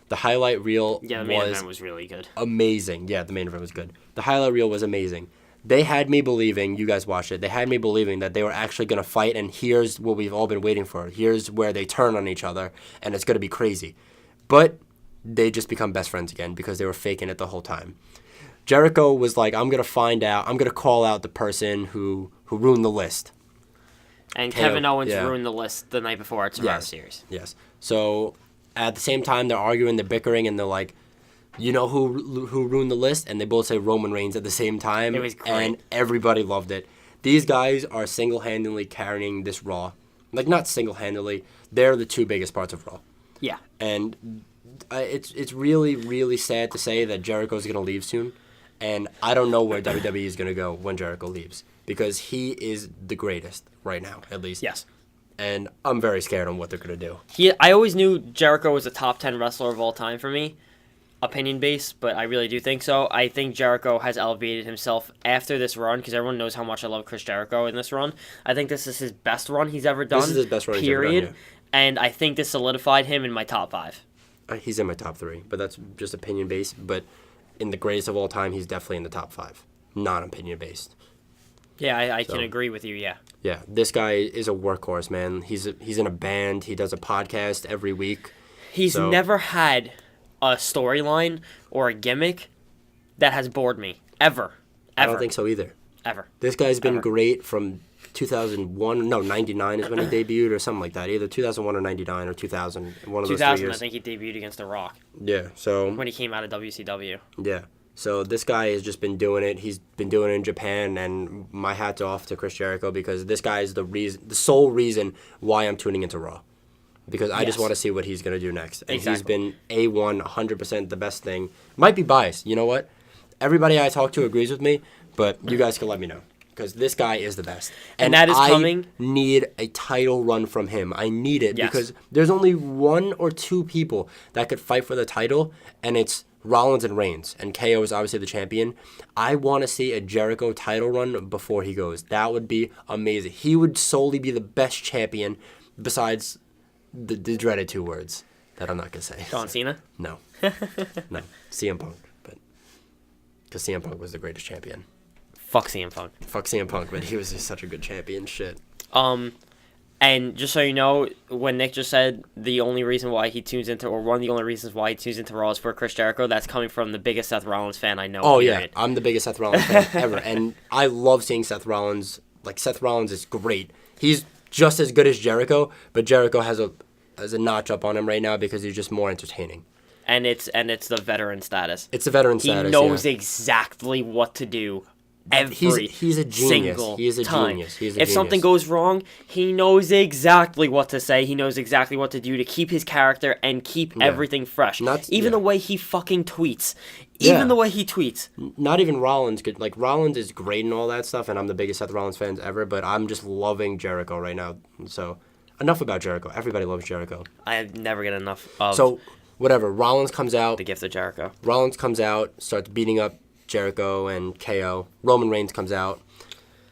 The highlight reel Yeah, the main event was really good. amazing. Yeah, the main event was good. The highlight reel was amazing. They had me believing, you guys watched it, they had me believing that they were actually going to fight, and here's what we've all been waiting for. Here's where they turn on each other, and it's going to be crazy. But they just become best friends again because they were faking it the whole time. Jericho was like, I'm going to call out the person who ruined the list. And KO, Kevin Owens yeah. ruined the list the night before at Survivor Yes. Series. Yes. So at the same time, they're arguing, they're bickering, and they're like, you know who ruined the list? And they both say Roman Reigns at the same time. It was great. And everybody loved it. These guys are single-handedly carrying this Raw. Like, not single-handedly. They're the two biggest parts of Raw. Yeah. And it's really, really sad to say that Jericho's going to leave soon. And I don't know where WWE is going to go when Jericho leaves. Because he is the greatest right now, at least. Yes. And I'm very scared on what they're going to do. I always knew Jericho was a top 10 wrestler of all time for me. Opinion based, but I really do think so. I think Jericho has elevated himself after this run because everyone knows how much I love Chris Jericho in this run. I think this is his best run he's ever done. This is his best run period. he's ever done, And I think this solidified him in my top 5. He's in my top 3, but that's just opinion based. But in the greatest of all time, he's definitely in the top 5, not opinion based. Yeah, I can agree with you. Yeah. Yeah, this guy is a workhorse, man. He's in a band. He does a podcast every week. He's never had a storyline or a gimmick that has bored me ever. I don't think so either. Ever. This guy's been great from 2001. No, 99 is when he debuted or something like that. Either 2001 or 99 or 2000. One of those 3 2000, years. I think he debuted against The Rock Yeah. So. when he came out of WCW. Yeah. So this guy has just been doing it. He's been doing it in Japan, and my hat's off to Chris Jericho because this guy is the sole reason why I'm tuning into Raw. Because I just want to see what he's going to do next. And he's been A1, 100% the best thing. Might be biased. You know what? Everybody I talk to agrees with me, but you guys can let me know. Because this guy is the best. And that is coming. I need a title run from him. I need it because there's only 1 or 2 people that could fight for the title, and it's Rollins and Reigns. And KO is obviously the champion. I want to see a Jericho title run before he goes. That would be amazing. He would solely be the best champion besides the dreaded 2 words that I'm not going to say. John Cena? No. No. CM Punk. Because CM Punk was the greatest champion. Fuck CM Punk. Fuck CM Punk, but he was just such a good champion. Shit. And just so you know, when Nick just said the only reason why he tunes into, or one of the only reasons why he tunes into Raw is for Chris Jericho, that's coming from the biggest Seth Rollins fan I know. Oh, yeah. I'm the biggest Seth Rollins fan ever. And I love seeing Seth Rollins. Like, Seth Rollins is great. He's just as good as Jericho, but Jericho has a notch up on him right now because he's just more entertaining. And it's the veteran status. It's the veteran status, He knows exactly what to do. He's a genius. Single He's a time. genius. He's a if genius. something goes wrong, he knows exactly what to say. He knows exactly what to do to keep his character and keep everything fresh. Even the way he fucking tweets. Even the way he tweets. Not even Rollins could. Like, Rollins is great and all that stuff, and I'm the biggest Seth Rollins fan ever, but I'm just loving Jericho right now. So, enough about Jericho. Everybody loves Jericho. I never get enough of So, whatever. Rollins comes out. the gift of Jericho. Rollins comes out, starts beating up Jericho and KO. Roman Reigns comes out.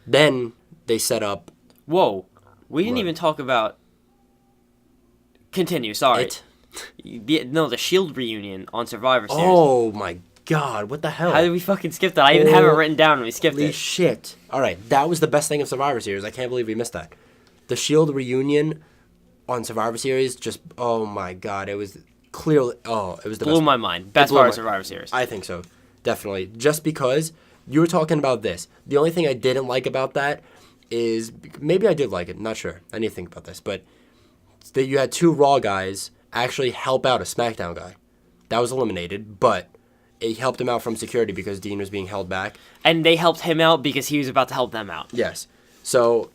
Then they set up... Whoa. We didn't even talk about... Continue, sorry. The Shield reunion on Survivor Series. Oh, my God. What the hell? How did we fucking skip that? I even have it written down and we skipped Holy it. shit. All right, that was the best thing of Survivor Series. I can't believe we missed that. The Shield reunion on Survivor Series, just, oh, my God. It was clearly... Oh, it was the best. Blew my mind. Best part of Survivor Series. I think so. Definitely. Just because you were talking about this. The only thing I didn't like about that is, maybe I did like it. Not sure. I need to think about this. But that you had 2 Raw guys actually help out a SmackDown guy. That was eliminated, but it helped him out from security because Dean was being held back. And they helped him out because he was about to help them out. Yes. So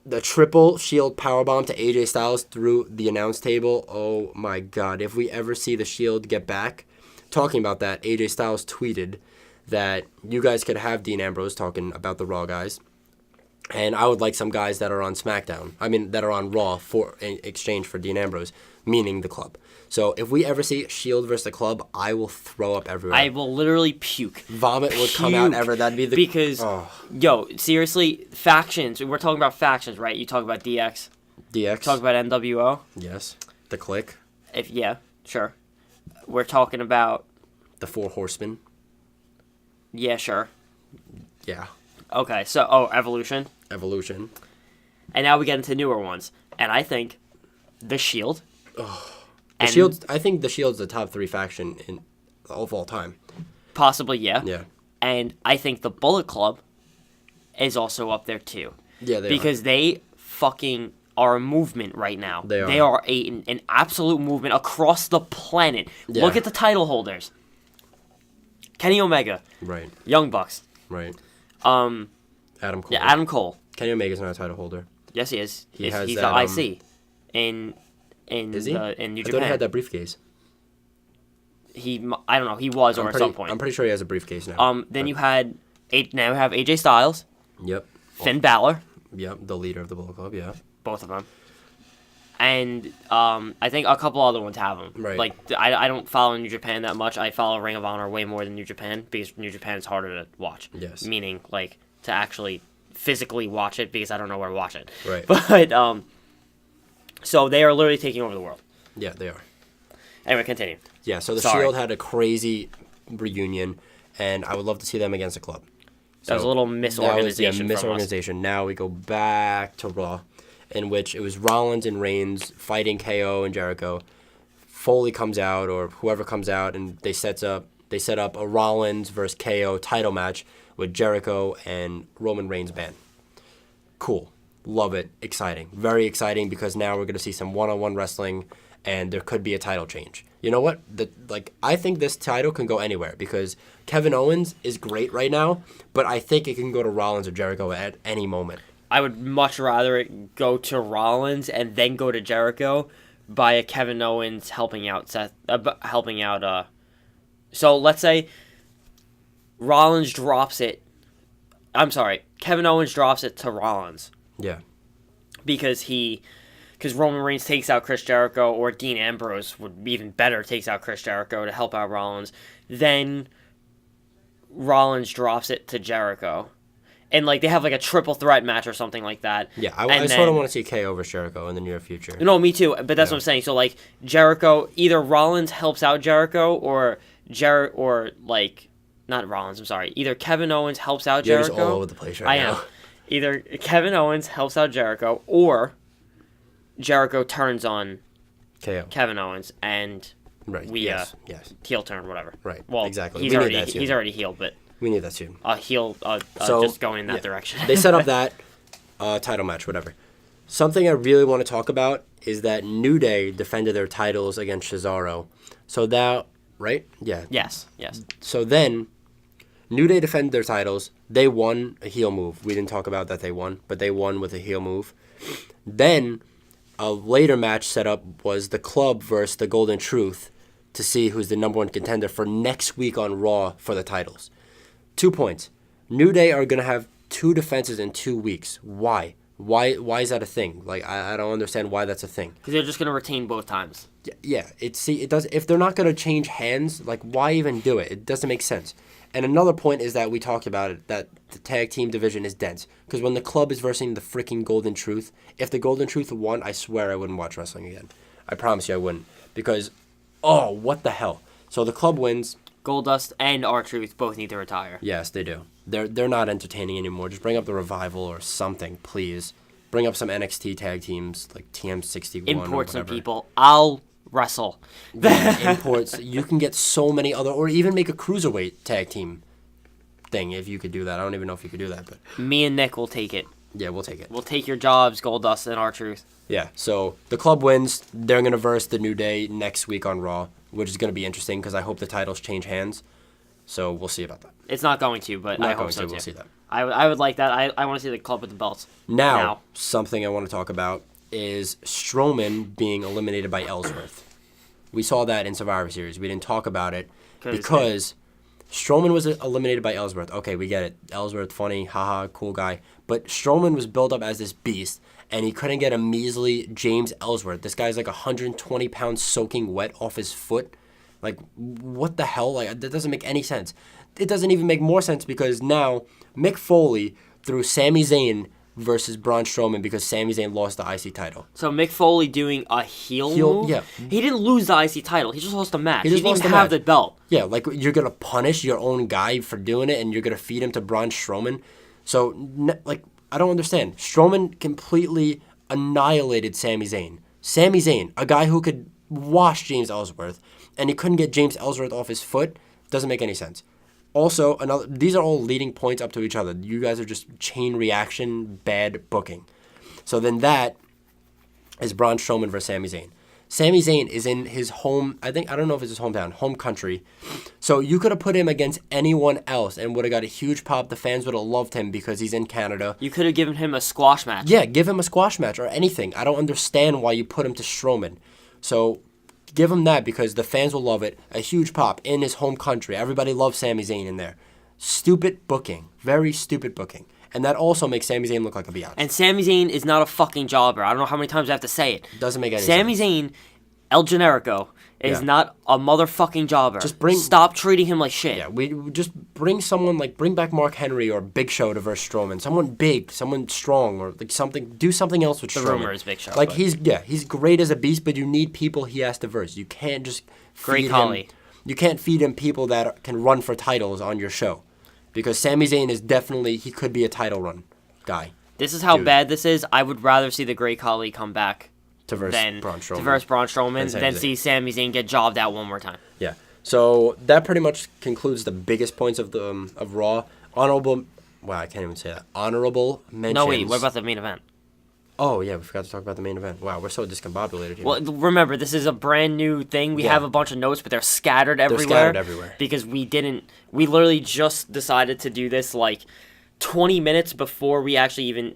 the triple Shield powerbomb to AJ Styles through the announce table. Oh, my God. If we ever see the Shield get back... Talking about that, AJ Styles tweeted that you guys could have Dean Ambrose talking about the Raw guys, and I would like some guys that are on SmackDown. I mean, that are on Raw in exchange for Dean Ambrose, meaning the club. So if we ever see Shield versus the club, I will throw up everywhere. I will literally puke. Vomit would come out ever. That'd be the... Because, yo, seriously, factions. We're talking about factions, right? You talk about DX. DX. Talk about NWO. Yes. The Clique. Yeah, sure. We're talking about... The 4 Horsemen. Yeah, sure. Yeah. Okay, so, Evolution. Evolution. And now we get into newer ones. And I think the Shield. I think the Shield's the top 3 faction of all time. Possibly, yeah. Yeah. And I think the Bullet Club is also up there, too. Yeah, they are. Because they fucking... are a movement right now. They are. They are an absolute movement across the planet. Yeah. Look at the title holders. Kenny Omega. Right. Young Bucks. Right. Adam Cole. Yeah, Adam Cole. Kenny Omega's not a title holder. Yes, he is. He's has the that, IC in is he? in New I Japan. thought he had that briefcase. I don't know. He was at some point. I'm pretty sure he has a briefcase now. Then you had now you have AJ Styles. Yep. Finn Balor. Yep. The leader of the Bullet Club. Yeah. Both of them. And I think a couple other ones have them. Right. Like, I don't follow New Japan that much. I follow Ring of Honor way more than New Japan because New Japan is harder to watch. Yes. Meaning, like, to actually physically watch it because I don't know where to watch it. Right. But, so they are literally taking over the world. Yeah, they are. Anyway, continue. Yeah, so the Sorry. Shield had a crazy reunion, and I would love to see them against a club. That was a little misorganization. Misorganization. Now we go back to Raw, in which it was Rollins and Reigns fighting KO and Jericho. Foley comes out, or whoever comes out, and they set up a Rollins versus KO title match with Jericho and Roman Reigns band. Cool. Love it. Exciting. Very exciting because now we're going to see some one-on-one wrestling, and there could be a title change. you know what? I think this title can go anywhere because Kevin Owens is great right now, but I think it can go to Rollins or Jericho at any moment. I would much rather it go to Rollins and then go to Jericho by a Kevin Owens helping out So let's say Rollins drops it. I'm sorry, Kevin Owens drops it to Rollins. Yeah. Because Roman Reigns takes out Chris Jericho, or Dean Ambrose would be even better, takes out Chris Jericho to help out Rollins. Then Rollins drops it to Jericho. And they have a triple threat match or something like that. Yeah, I sort of want to see KO versus Jericho in the near future. No, me too, but that's what I'm saying. So Jericho, either Rollins helps out Jericho not Rollins, I'm sorry. Either Kevin Owens helps out Jericho. You're just all over the place right now. I am. Either Kevin Owens helps out Jericho, or Jericho turns on KO. Kevin Owens, and yes. heel turn, whatever. Right. Well, exactly. He's already healed, but we need that soon. Just going in that direction. They set up that title match, whatever. Something I really want to talk about is that New Day defended their titles against Cesaro. So that, right? Yeah. Yes. So then, New Day defended their titles. They won a heel move. We didn't talk about that they won, but they won with a heel move. Then, a later match set up was the Club versus the Golden Truth to see who's the number one contender for next week on Raw for the titles. 2 points. New Day are going to have 2 defenses in 2 weeks. Why? Why is that a thing? I don't understand why that's a thing. Because they're just going to retain both times. Yeah. It does. If they're not going to change hands, why even do it? It doesn't make sense. And another point is that we talked about it, that the tag team division is dense. Because when the Club is versing the freaking Golden Truth, if the Golden Truth won, I swear I wouldn't watch wrestling again. I promise you I wouldn't. Because, what the hell? So the Club wins. Goldust and R-Truth both need to retire. Yes, they do. They're not entertaining anymore. Just bring up the Revival or something, please. Bring up some NXT tag teams like TM61 Import or some whatever. people. I'll wrestle. Imports. You can get so many other, or even make a cruiserweight tag team thing if you could do that. I don't even know if you could do that, but me and Nick will take it. Yeah, we'll take it. We'll take your jobs, Goldust and R-Truth. Yeah. So the Club wins. They're gonna verse the New Day next week on Raw, which is gonna be interesting because I hope the titles change hands. So we'll see about that. It's not going to, but I hope so too. We'll see that. I would like that. I want to see the Club with the belts. Now, something I want to talk about is Strowman being eliminated by Ellsworth. We saw that in Survivor Series. We didn't talk about it because Strowman was eliminated by Ellsworth. Okay, we get it. Ellsworth, funny, haha, cool guy. But Strowman was built up as this beast, and he couldn't get a measly James Ellsworth. This guy's 120 pounds soaking wet off his foot. What the hell? That doesn't make any sense. It doesn't even make more sense because now Mick Foley threw Sami Zayn versus Braun Strowman because Sami Zayn lost the IC title. So Mick Foley doing a heel move? Yeah. He didn't lose the IC title. He just lost a match. He just didn't lost even the have match. the belt. Yeah, you're going to punish your own guy for doing it and you're going to feed him to Braun Strowman. So, I don't understand. Strowman completely annihilated Sami Zayn. Sami Zayn, a guy who could wash James Ellsworth, and he couldn't get James Ellsworth off his foot. Doesn't make any sense. Also, these are all leading points up to each other. You guys are just chain reaction, bad booking. So then that is Braun Strowman versus Sami Zayn. Sami Zayn is in his home, I don't know if it's his hometown, home country. So you could have put him against anyone else and would have got a huge pop. The fans would have loved him because he's in Canada. You could have given him a squash match. Yeah, give him a squash match or anything. I don't understand why you put him to Strowman. So give him that because the fans will love it. A huge pop in his home country. Everybody loves Sami Zayn in there. Stupid booking. Very stupid booking. And that also makes Sami Zayn look like a biatch. And Sami Zayn is not a fucking jobber. I don't know how many times I have to say it. Doesn't make any Sami sense. Zayn, El Generico, is not a motherfucking jobber. Stop treating him like shit. Yeah, we just bring someone bring back Mark Henry or Big Show to verse Strowman. Someone big, someone strong, or something. Do something else with Strowman. The rumor is Big Show. He's great as a beast, but you need people he has to verse. You can't just feed him. You can't feed him people that can run for titles on your show, because Sami Zayn is definitely he could be a title run guy. This is how bad this is. I would rather see the Great Khali come back to verse Braun Strowman than see Sami Zayn get jobbed out one more time. Yeah. So that pretty much concludes the biggest points of Raw. Honorable mentions. No, wait. What about the main event? Oh, yeah, we forgot to talk about the main event. Wow, we're so discombobulated here. Well, remember, this is a brand new thing. We Yeah. have a bunch of notes, but they're scattered everywhere. scattered everywhere. Because we literally just decided to do this like 20 minutes before we actually even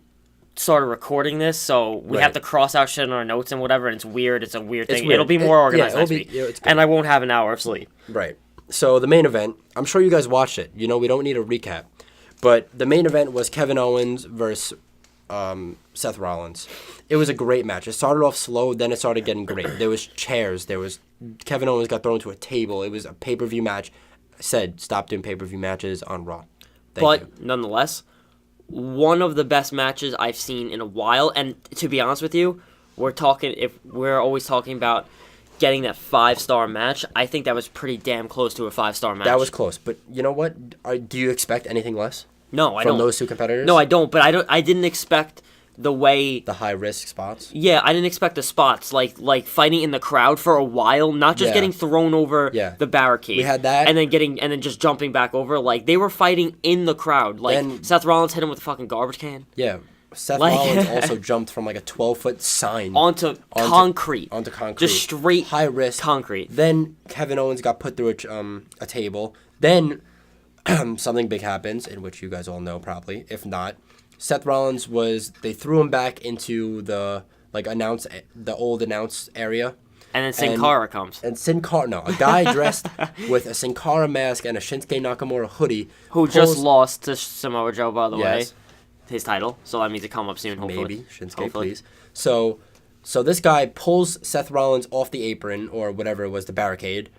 started recording this. So we have Right. to cross out shit in our notes and whatever. And it's weird. It's a weird It's thing. weird. It'll be more organized it'll next be- week. yeah, it's good. And I won't have an hour of sleep. Right. So the main event, I'm sure you guys watched it. You know, we don't need a recap. But the main event was Kevin Owens versus Seth Rollins. It was a great match. It started off slow, then it started getting great. There was chairs. Kevin Owens got thrown to a table. It was a pay-per-view match. I said, stop doing pay-per-view matches on Raw. Thank you. Nonetheless, one of the best matches I've seen in a while. And to be honest with you, if we're always talking about getting that 5-star match, I think that was pretty damn close to a 5-star match. That was close. But you know what? Do you expect anything less no, I from don't. those two competitors? No, I don't. But I didn't expect the way. The high-risk spots? Yeah, I didn't expect the spots like fighting in the crowd for a while, not just Yeah. getting thrown over Yeah. the barricade. We had that. and then just jumping back over. Like they were fighting in the crowd. Like Then- Seth Rollins hit him with a fucking garbage can Yeah. Seth Like- Rollins also jumped from like a 12-foot sign onto concrete. onto concrete. Just straight high risk concrete. Then Kevin Owens got put through a table. Then something big happens, in which you guys all know probably. If not, Seth Rollins they threw him back into the old announce area. And then Sin Cara comes. And Sin Cara, no, a guy dressed with a Sin Cara mask and a Shinsuke Nakamura hoodie. Who just lost to Samoa Joe, by the way. Yes. His title. So that means to come up soon, hopefully. Maybe Shinsuke, Hopefully. please. So this guy pulls Seth Rollins off the apron or whatever it was, the barricade,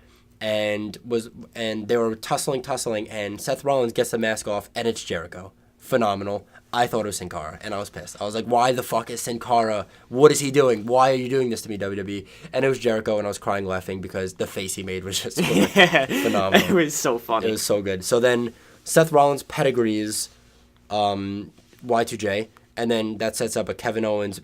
and they were tussling, and Seth Rollins gets the mask off, and it's Jericho. Phenomenal. I thought it was Sin Cara, and I was pissed. I was like, why the fuck is Sin Cara? What is he doing? Why are you doing this to me, WWE? And it was Jericho, and I was crying laughing because the face he made was just phenomenal. It was so funny. It was so good. So then Seth Rollins pedigrees Y2J, and then that sets up a Kevin Owens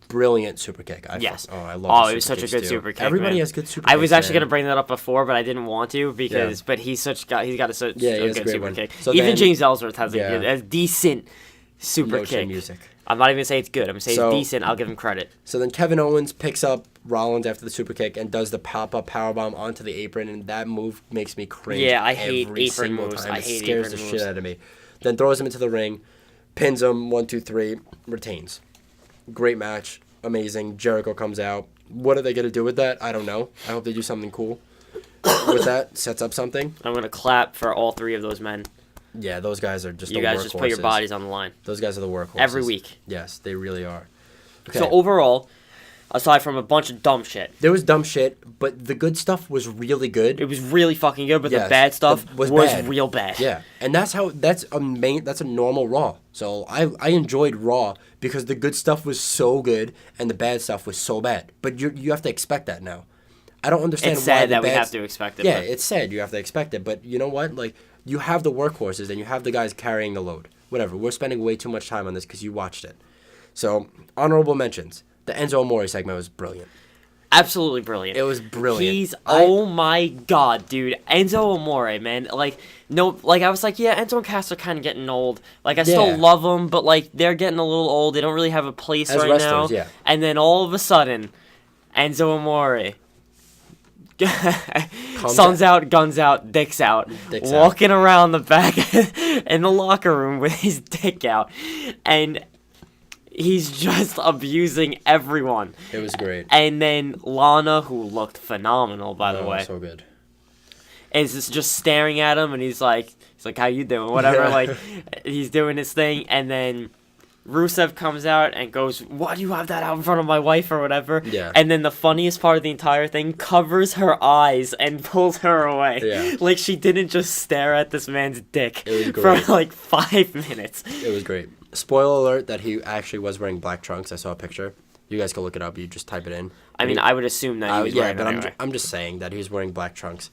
brilliant super kick. Yes. I love it was such a good super kick. Everybody man. has good super kicks. I was actually man. going to bring that up before, but I didn't want to because, but he's got such he a has a good great super one. kick. So Even then- James Ellsworth has Yeah. a decent super No-chin kick. music. I'm not even going to say it's good. I'm going to say So- it's decent. I'll give him credit. So then Kevin Owens picks up Rollins after the super kick and does the pop-up powerbomb onto the apron, and that move makes me cringe. Yeah, I hate every apron single moves. time. I It hate scares apron the moves. shit out of me. Then throws him into the ring, pins him 1, 2, 3, retains. Great match, amazing. Jericho comes out. What are they gonna do with that? I don't know. I hope they do something cool with that. Sets up something. I'm going to clap for all three of those men. Yeah, those guys are just You the guys just put your workhorses. bodies on the line. Those guys are the workhorses. Every week. Yes, they really are. Okay. So overall, aside from a bunch of dumb shit, There was dumb shit, but the good stuff was really good. it was really fucking good, but Yes, the bad stuff was was bad. real bad. Yeah, and that's a normal Raw. So I enjoyed Raw because the good stuff was so good and the bad stuff was so bad. But you have to expect that now. I don't understand It's why sad the that we bad have to expect it. Yeah, but it's sad you have to expect it, but you know what? Like you have the workhorses and you have the guys carrying the load. Whatever. We're spending way too much time on this because you watched it. So honorable mentions. The Enzo Amore segment was brilliant. absolutely brilliant. It was brilliant. He's oh my god, dude, Enzo Amore, man. I was like, yeah, Enzo and Cass are kind of getting old. Like, I still Yeah. love them, but like they're getting a little old. They don't really have a place As right wrestlers, now. yeah. And then all of a sudden, Enzo Amore. Sun's out, guns out, dicks out. Dicks walking around the back in the locker room with his dick out. And he's just abusing everyone. It was great. And then Lana, who looked phenomenal, by the way, So good. is just staring at him, and he's like, "How you doing?" Whatever. Like, he's doing his thing, and then Rusev comes out and goes, "Why do you have that out in front of my wife or whatever?" Yeah. And then the funniest part of the entire thing, covers her eyes and pulls her away. Yeah. Like she didn't just stare at this man's dick It was for great. like 5 minutes. It was great. Spoiler alert that he actually was wearing black trunks. I saw a picture. You guys can look it up. You just type it in. I mean, I would assume that he was yeah, wearing but it anyway. I'm just saying that he was wearing black trunks.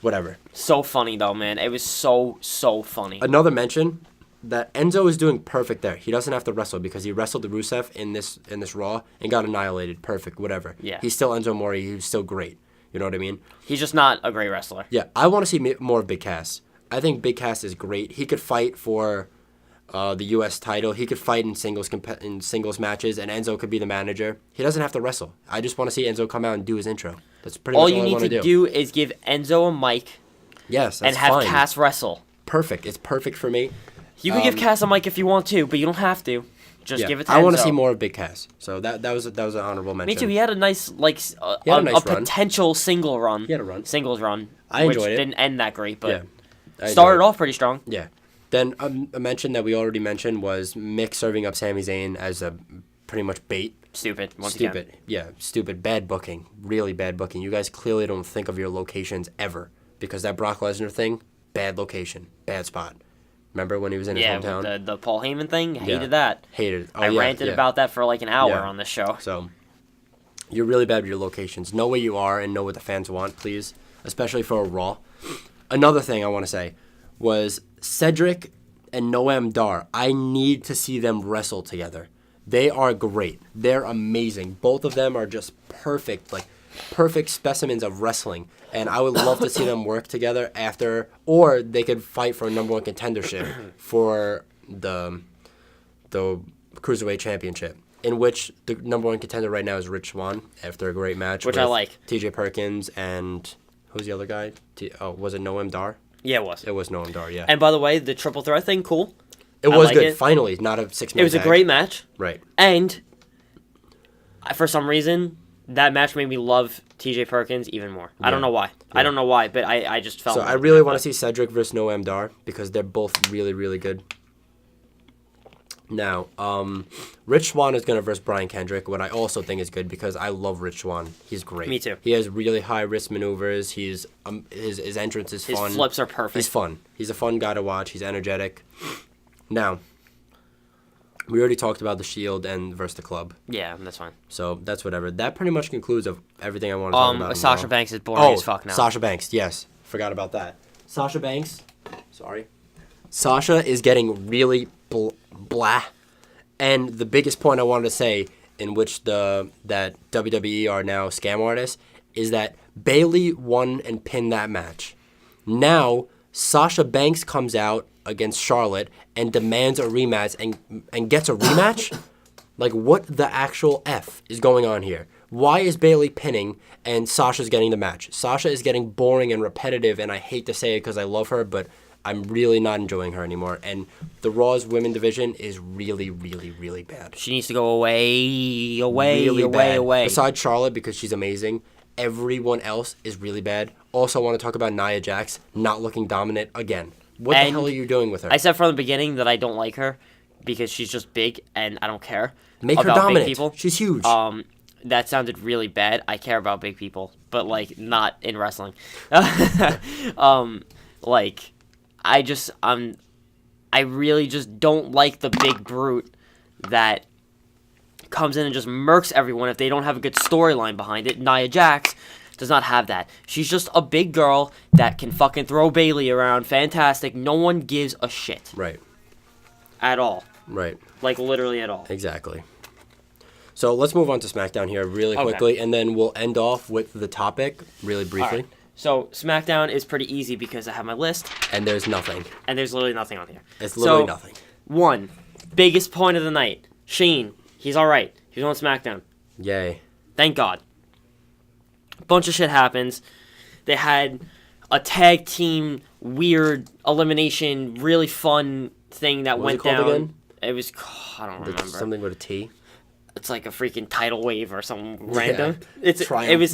Whatever. So funny though, man. It was so funny. Another mention that Enzo is doing perfect there. He doesn't have to wrestle because he wrestled the Rusev in this Raw and got annihilated. Perfect. Whatever. Yeah. He's still Enzo Amore. He's still great. You know what I mean? He's just not a great wrestler. Yeah. I want to see more of Big Cass. I think Big Cass is great. He could fight for the U.S. title. He could fight in singles matches, and Enzo could be the manager. He doesn't have to wrestle. I just want to see Enzo come out and do his intro. That's pretty much all you I need want to do is give Enzo a mic Yes, that's and have fine. Cass wrestle. Perfect. It's perfect for me. You can give Cass a mic if you want to, but you don't have to. Just give it to Enzo. I want to see more of Big Cass. So that was an honorable mention. Me too. He had a nice a nice run. potential single run. He had a run. Singles run. I enjoyed which it. Didn't end that great, but I started off pretty strong. Yeah. Then a mention that we already mentioned was Mick serving up Sami Zayn as a pretty much bait. Stupid. Stupid. Yeah, stupid. Bad booking. Really bad booking. You guys clearly don't think of your locations ever because that Brock Lesnar thing, bad location, bad spot. Remember when he was in his hometown? Yeah, the Paul Heyman thing, hated that. Hated it. Oh, I ranted about that for like an hour on this show. So, you're really bad with your locations. Know where you are and know what the fans want, please. Especially for a Raw. Another thing I want to say was Cedric and Noam Dar. I need to see them wrestle together. They are great. They're amazing. Both of them are just perfect, perfect specimens of wrestling. And I would love to see them work together after, or they could fight for a number one contendership for the Cruiserweight Championship, in which the number one contender right now is Rich Swann after a great match. Which I like. TJ Perkins and who's the other guy? Was it Noam Dar? Yeah, it was. It was Noam Dar, yeah. And by the way, the triple threat thing, cool. It was good. Finally, not a 6-man It was a great match. Right. And for some reason, that match made me love TJ Perkins even more. I don't know why. I don't know why, but I just felt. So I really want to see Cedric versus Noam Dar because they're both really, really good. Now, Rich Swann is going to versus Brian Kendrick, what I also think is good because I love Rich Swann. He's great. Me too. He has really high risk maneuvers. His entrance is fun. His flips are perfect. He's fun. He's a fun guy to watch. He's energetic. Now, we already talked about the Shield and versus the Club. Yeah, that's fine. So that's whatever. That pretty much concludes of everything I want to talk about. Sasha Banks is boring as fuck now. Sasha Banks, yes. Forgot about that. Sasha Banks, Sasha is getting really blah. And the biggest point I wanted to say, in which that WWE are now scam artists, is that Bayley won and pinned that match. Now, Sasha Banks comes out against Charlotte and demands a rematch and gets a rematch? Like, what the actual F is going on here? Why is Bayley pinning and Sasha's getting the match? Sasha is getting boring and repetitive, and I hate to say it because I love her, but I'm really not enjoying her anymore. And the Raw's women division is really, really, really bad. She needs to go away. Besides Charlotte, because she's amazing, everyone else is really bad. Also, I want to talk about Nia Jax not looking dominant again. What the hell are you doing with her? I said from the beginning that I don't like her because she's just big and I don't care. Make her dominant. Big people. She's huge. That sounded really bad. I care about big people, but not in wrestling. I really just don't like the big brute that comes in and just murks everyone if they don't have a good storyline behind it. Nia Jax does not have that. She's just a big girl that can fucking throw Bayley around. Fantastic. No one gives a shit. Right. At all. Right. Literally at all. Exactly. So let's move on to SmackDown here really quickly, and then we'll end off with the topic really briefly. Right. So SmackDown is pretty easy because I have my list. And there's nothing. And there's literally nothing on here. It's literally nothing. One, biggest point of the night. Shane, he's all right. He's on SmackDown. Yay. Thank God. Bunch of shit happens. They had a tag team weird elimination, really fun thing that went down. Again? It was, I don't remember. Something with a T. It's like a freaking tidal wave or something random. Yeah.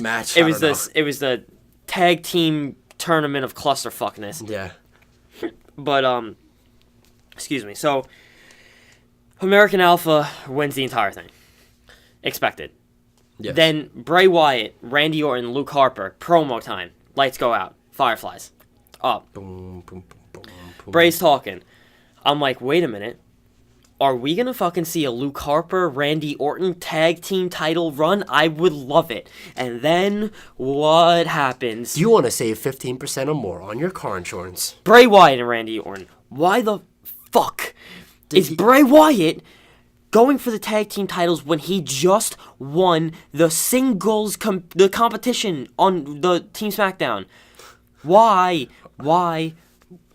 Match. It was the tag team tournament of clusterfuckness. Yeah. But excuse me. So American Alpha wins the entire thing. Expected. Yes. Then Bray Wyatt, Randy Orton, Luke Harper, promo time. Lights go out. Fireflies. Up. Boom, boom, boom, boom. Bray's talking. I'm like, wait a minute. Are we going to fucking see a Luke Harper, Randy Orton tag team title run? I would love it. And then what happens? Do you want to save 15% or more on your car insurance? Bray Wyatt and Randy Orton. Why the fuck is Bray Wyatt going for the tag team titles when he just won the singles the competition on the Team SmackDown? Why?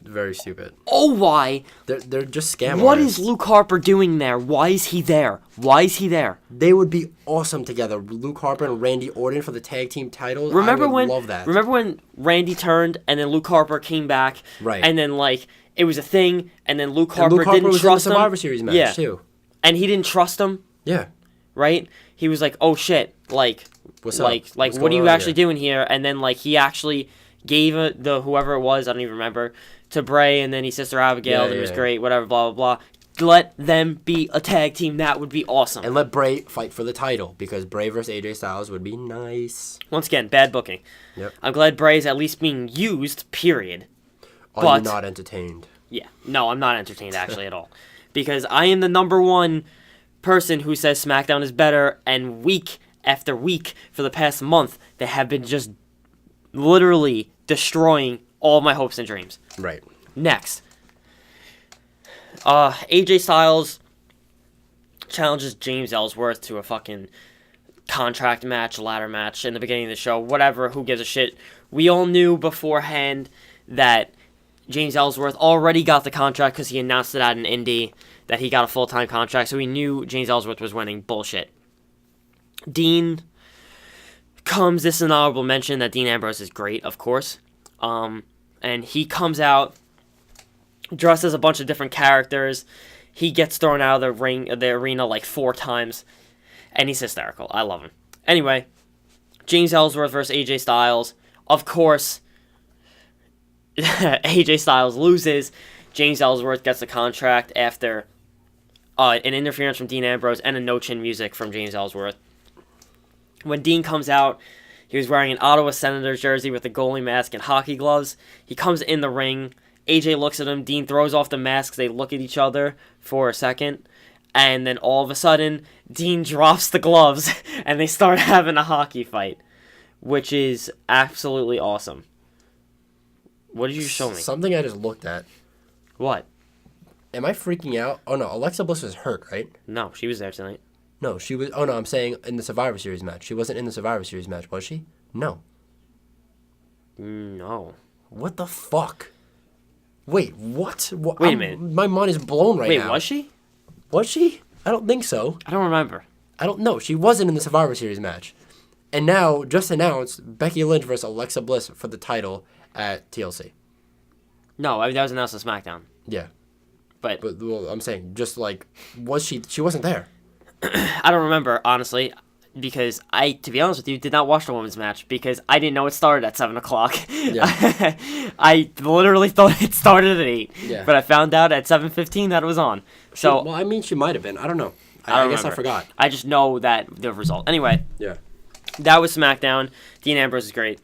Very stupid. Oh, why? They're just scam What artists. is Luke Harper doing there? Why is he there? Why is he there? They would be awesome together. Luke Harper and Randy Orton for the tag team titles. Remember I would when? love that. Remember when Randy turned and then Luke Harper came back? Right. And then like it was a thing, and then Luke And Harper Luke Harper didn't was trust in the him. Survivor Series match Yeah. too. And he didn't trust him, Yeah. right? He was like, "Oh shit!" Like, What's up? like, What's what are going you on actually here? doing here? And then like he actually gave the whoever it was, I don't even remember, to Bray, and then he Sister Abigail. Yeah, It was yeah. great. Whatever. Blah blah blah. Let them be a tag team. That would be awesome. And let Bray fight for the title because Bray versus AJ Styles would be nice. Once again, bad booking. Yep. I'm glad Bray's at least being used. Period. Are But- you not entertained? Yeah. No, I'm not entertained actually at all. Because I am the number one person who says SmackDown is better, and week after week for the past month, they have been just literally destroying all my hopes and dreams. Right. Next. AJ Styles challenges James Ellsworth to a fucking contract match, ladder match in the beginning of the show. Whatever, who gives a shit? We all knew beforehand that James Ellsworth already got the contract because he announced it at an indie that he got a full-time contract, so we knew James Ellsworth was winning. Bullshit. Dean comes, this is an honorable mention that Dean Ambrose is great, of course. And he comes out dressed as a bunch of different characters. He gets thrown out of the arena like 4 times, and he's hysterical. I love him. Anyway, James Ellsworth versus AJ Styles. Of course, AJ Styles loses. James Ellsworth gets the contract after an interference from Dean Ambrose and a no-chin music from James Ellsworth. When Dean comes out, he was wearing an Ottawa Senators jersey with a goalie mask and hockey gloves. He comes in the ring. AJ looks at him. Dean throws off the masks. They look at each other for a second. And then all of a sudden, Dean drops the gloves and they start having a hockey fight, which is absolutely awesome. What did you show me? Something I just looked at. What? Am I freaking out? Oh no, Alexa Bliss was hurt, right? No, she was there tonight. No, she was. Oh no, I'm saying in the Survivor Series match. She wasn't in the Survivor Series match, was she? No. No. What the fuck? Wait, what? Wait a minute. My mind is blown right Wait, now. was she? Was she? I don't think so. I don't remember. I don't know. She wasn't in the Survivor Series match. And now, just announced, Becky Lynch versus Alexa Bliss for the title at TLC. No, that was announced on SmackDown. Yeah. But Well, I'm saying, just like, was she? She wasn't there. I don't remember, honestly, because I, to be honest with you, did not watch the women's match because I didn't know it started at 7 o'clock. Yeah. I literally thought it started at 8, Yeah. but I found out at 7:15 that it was on. So Well, I mean, she might have been. I don't know. I don't guess I remember. forgot. I just know that the result. Anyway, Yeah. that was SmackDown. Dean Ambrose is great.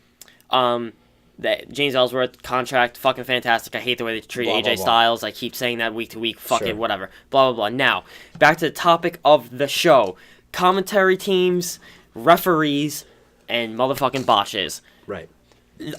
That James Ellsworth contract, fucking fantastic. I hate the way they treat Blah, AJ blah, blah. Styles. I keep saying that week to week. Fuck Sure. it, whatever. Blah, blah, blah. Now, back to the topic of the show. Commentary teams, referees, and motherfucking botches. Right.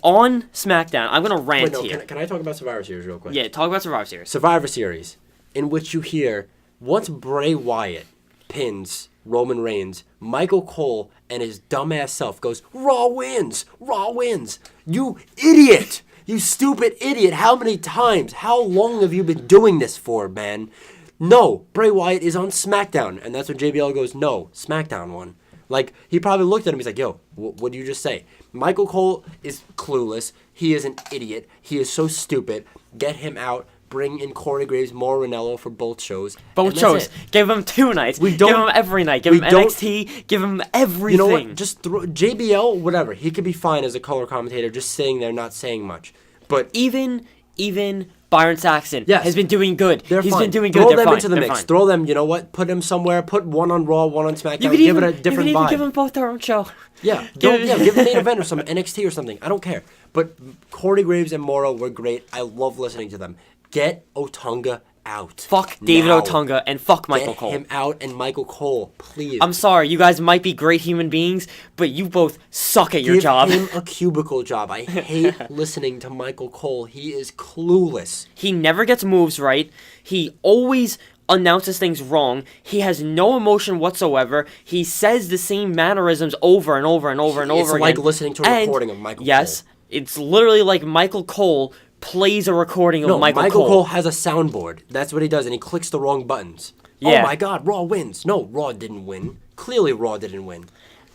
On SmackDown, I'm going to rant Wait, no, here. can I talk about Survivor Series real quick? Yeah, talk about Survivor Series. Survivor Series, in which you hear, once Bray Wyatt pins Roman Reigns, Michael Cole and his dumbass self goes, Raw wins! Raw wins! You idiot! You stupid idiot! How many times? How long have you been doing this for, man? No, Bray Wyatt is on SmackDown. And that's when JBL goes, no, SmackDown won. Like, he probably looked at him, he's like, yo, what did you just say? Michael Cole is clueless. He is an idiot. He is so stupid. Get him out. Bring in Corey Graves, Mauro Ranallo for both shows. Both And that's shows. it. Give him 2 nights. We Give don't- him every night. Give we him don't- NXT. Give him everything. You know what? Just throw JBL, whatever. He could be fine as a color commentator, just sitting there not saying much. But Even Byron Saxton Yes. has been doing good. they're He's fine. been doing good. Throw They're them fine. into the They're mix. fine. Throw them. You know what? Put them somewhere. Put one on Raw, one on SmackDown. You could give even, it a different you could even vibe. give them both their own show. Yeah, Give give the main event or some NXT or something. I don't care. But Corey Graves and Mauro were great. I love listening to them. Get Otunga out. Fuck David now. Otunga and fuck Michael Get Cole. him out and Michael Cole, please. I'm sorry, you guys might be great human beings, but you both suck at your Give job. him a cubicle job. I hate listening to Michael Cole. He is clueless. He never gets moves right. He always announces things wrong. He has no emotion whatsoever. He says the same mannerisms over and over and over and It's over like again. listening to a And, recording of Michael yes, Cole. it's literally like Michael Cole plays a recording of No, Michael Cole Cole. has a soundboard. That's what he does, and he clicks the wrong buttons. Yeah. Oh my God, Raw wins. No, Raw didn't win. Clearly, Raw didn't win.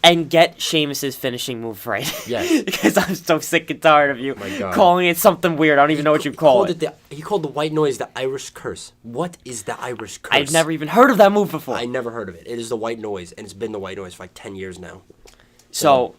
And get Sheamus's finishing move right. Yes. Because I'm so sick and tired of you My God. calling it something weird. I don't even know what you call it. He called the white noise the Irish curse. What is the Irish curse? I've never even heard of that move before. I never heard of it. It is the white noise, and it's been the white noise for like 10 years now. So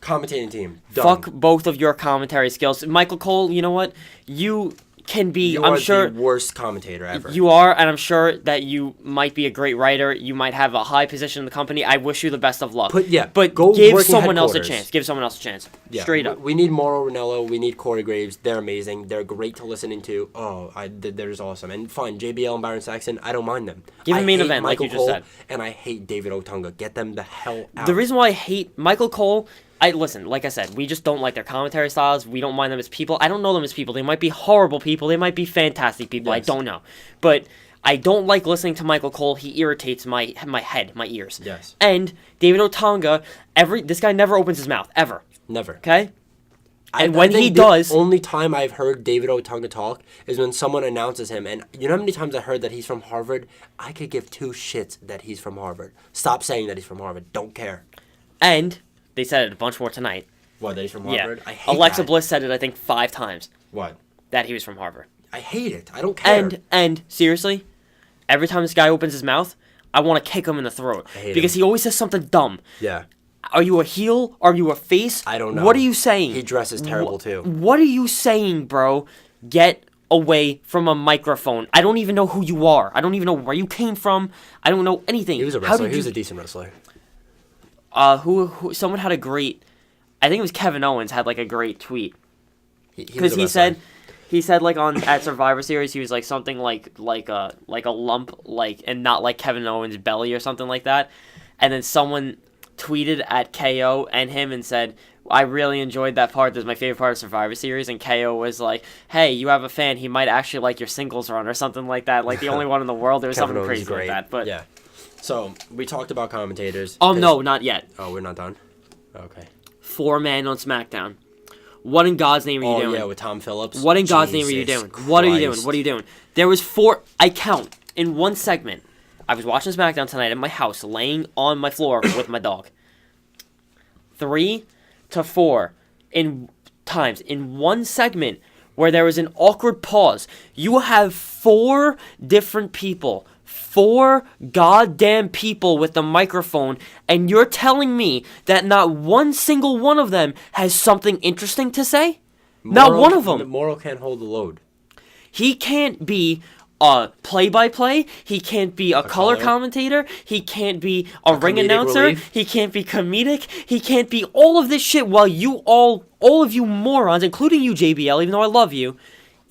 Commentating team, done. fuck both of your commentary skills. Michael Cole, you know what? You can be, You I'm are sure... the worst commentator ever. You are, and I'm sure that you might be a great writer. You might have a high position in the company. I wish you the best of luck. But go give work in someone else a headquarters. chance. Give someone else a chance. Yeah, Straight up. We need Mauro Ranallo. We need Corey Graves. They're amazing. They're great to listen into. They're just awesome. And fine, JBL and Byron Saxton, I don't mind them. Give I a main hate event, like Michael you just Cole, said. And I hate David Otunga. Get them the hell out. The reason why I hate Michael Cole, listen, like I said, we just don't like their commentary styles. We don't mind them as people. I don't know them as people. They might be horrible people. They might be fantastic people. Yes. I don't know. But I don't like listening to Michael Cole. He irritates my head, my ears. Yes. And David Otunga, this guy never opens his mouth, ever. Never. Okay? And I when think he does... The only time I've heard David Otunga talk is when someone announces him. And you know how many times I heard that he's from Harvard? I could give two shits that he's from Harvard. Stop saying that he's from Harvard. Don't care. And they said it a bunch more tonight. What, that he's from Harvard? Yeah. I hate Alexa that. Bliss said it, I think, 5 times. What? That he was from Harvard. I hate it. I don't care. And seriously, every time this guy opens his mouth, I want to kick him in the throat. I hate Because him. he always says something dumb. Yeah. Are you a heel? Are you a face? I don't know. What are you saying? He dresses terrible, too. What are you saying, bro? Get away from a microphone. I don't even know who you are. I don't even know where you came from. I don't know anything. He was a How wrestler. did He was you- a decent wrestler. Someone had a great... I think it was Kevin Owens had like a great tweet. He was Because a he wrestler. said like at Survivor Series he was like something like a lump like and not like Kevin Owens' belly or something like that, and then someone tweeted at KO and him and said, I really enjoyed that part. This is my favorite part of Survivor Series. And KO was like, hey, you have a fan. He might actually like your singles run or something like that. Like the only one in the world. There was Kevin something Owens crazy is great. like that. But yeah. So we talked about commentators. no, not yet. Oh, we're not done. Okay. 4-man on SmackDown. What in God's name are you doing? Yeah, with Tom Phillips. What in God's name are you Jesus doing? What are you doing? Christ. What are you doing? There was 4. I count in one segment. I was watching SmackDown tonight at my house, laying on my floor with my dog. 3 to 4 in one segment where there was an awkward pause. You have 4 different people. 4 goddamn people with the microphone, and you're telling me that not one single one of them has something interesting to say? Not one of them. Morrow can't hold the load. He can't be a play-by-play. He can't be a color color. commentator. He can't be a ring comedic announcer. relief. He can't be comedic. He can't be all of this shit while you all of you morons, including you, JBL, even though I love you,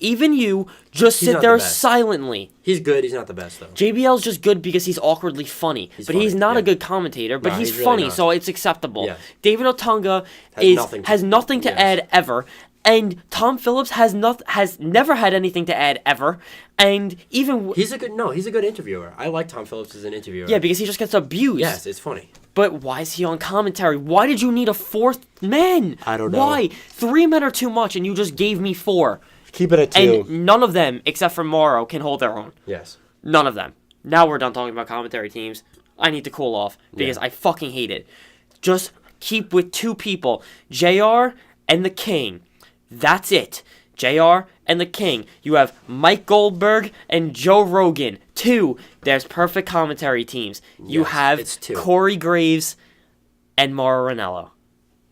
even you, just He's sit not there the best. silently. He's good. He's not the best, though. JBL's just good because he's awkwardly funny. But he's funny, not yeah. a good commentator, but No, he's he's really funny, not. so it's acceptable. Yes. David Otunga Has nothing to yes. add ever. And Tom Phillips has never had anything to add ever. And even He's a good interviewer. I like Tom Phillips as an interviewer. yeah, because he just gets abused. Yes, it's funny. But why is he on commentary? Why did you need a 4th man? I don't know. Why? 3 men are too much, and you just gave me 4. Keep it at And none of them, except for Morrow, can hold their own. Yes. None of them. Now we're done talking about commentary teams. I need to cool off because I fucking hate it. Just keep with 2 people, JR and the King. That's it. JR and the King. You have Mike Goldberg and Joe Rogan. 2. There's perfect commentary teams. You Yes, have it's 2. Corey Graves and Mauro Ranallo.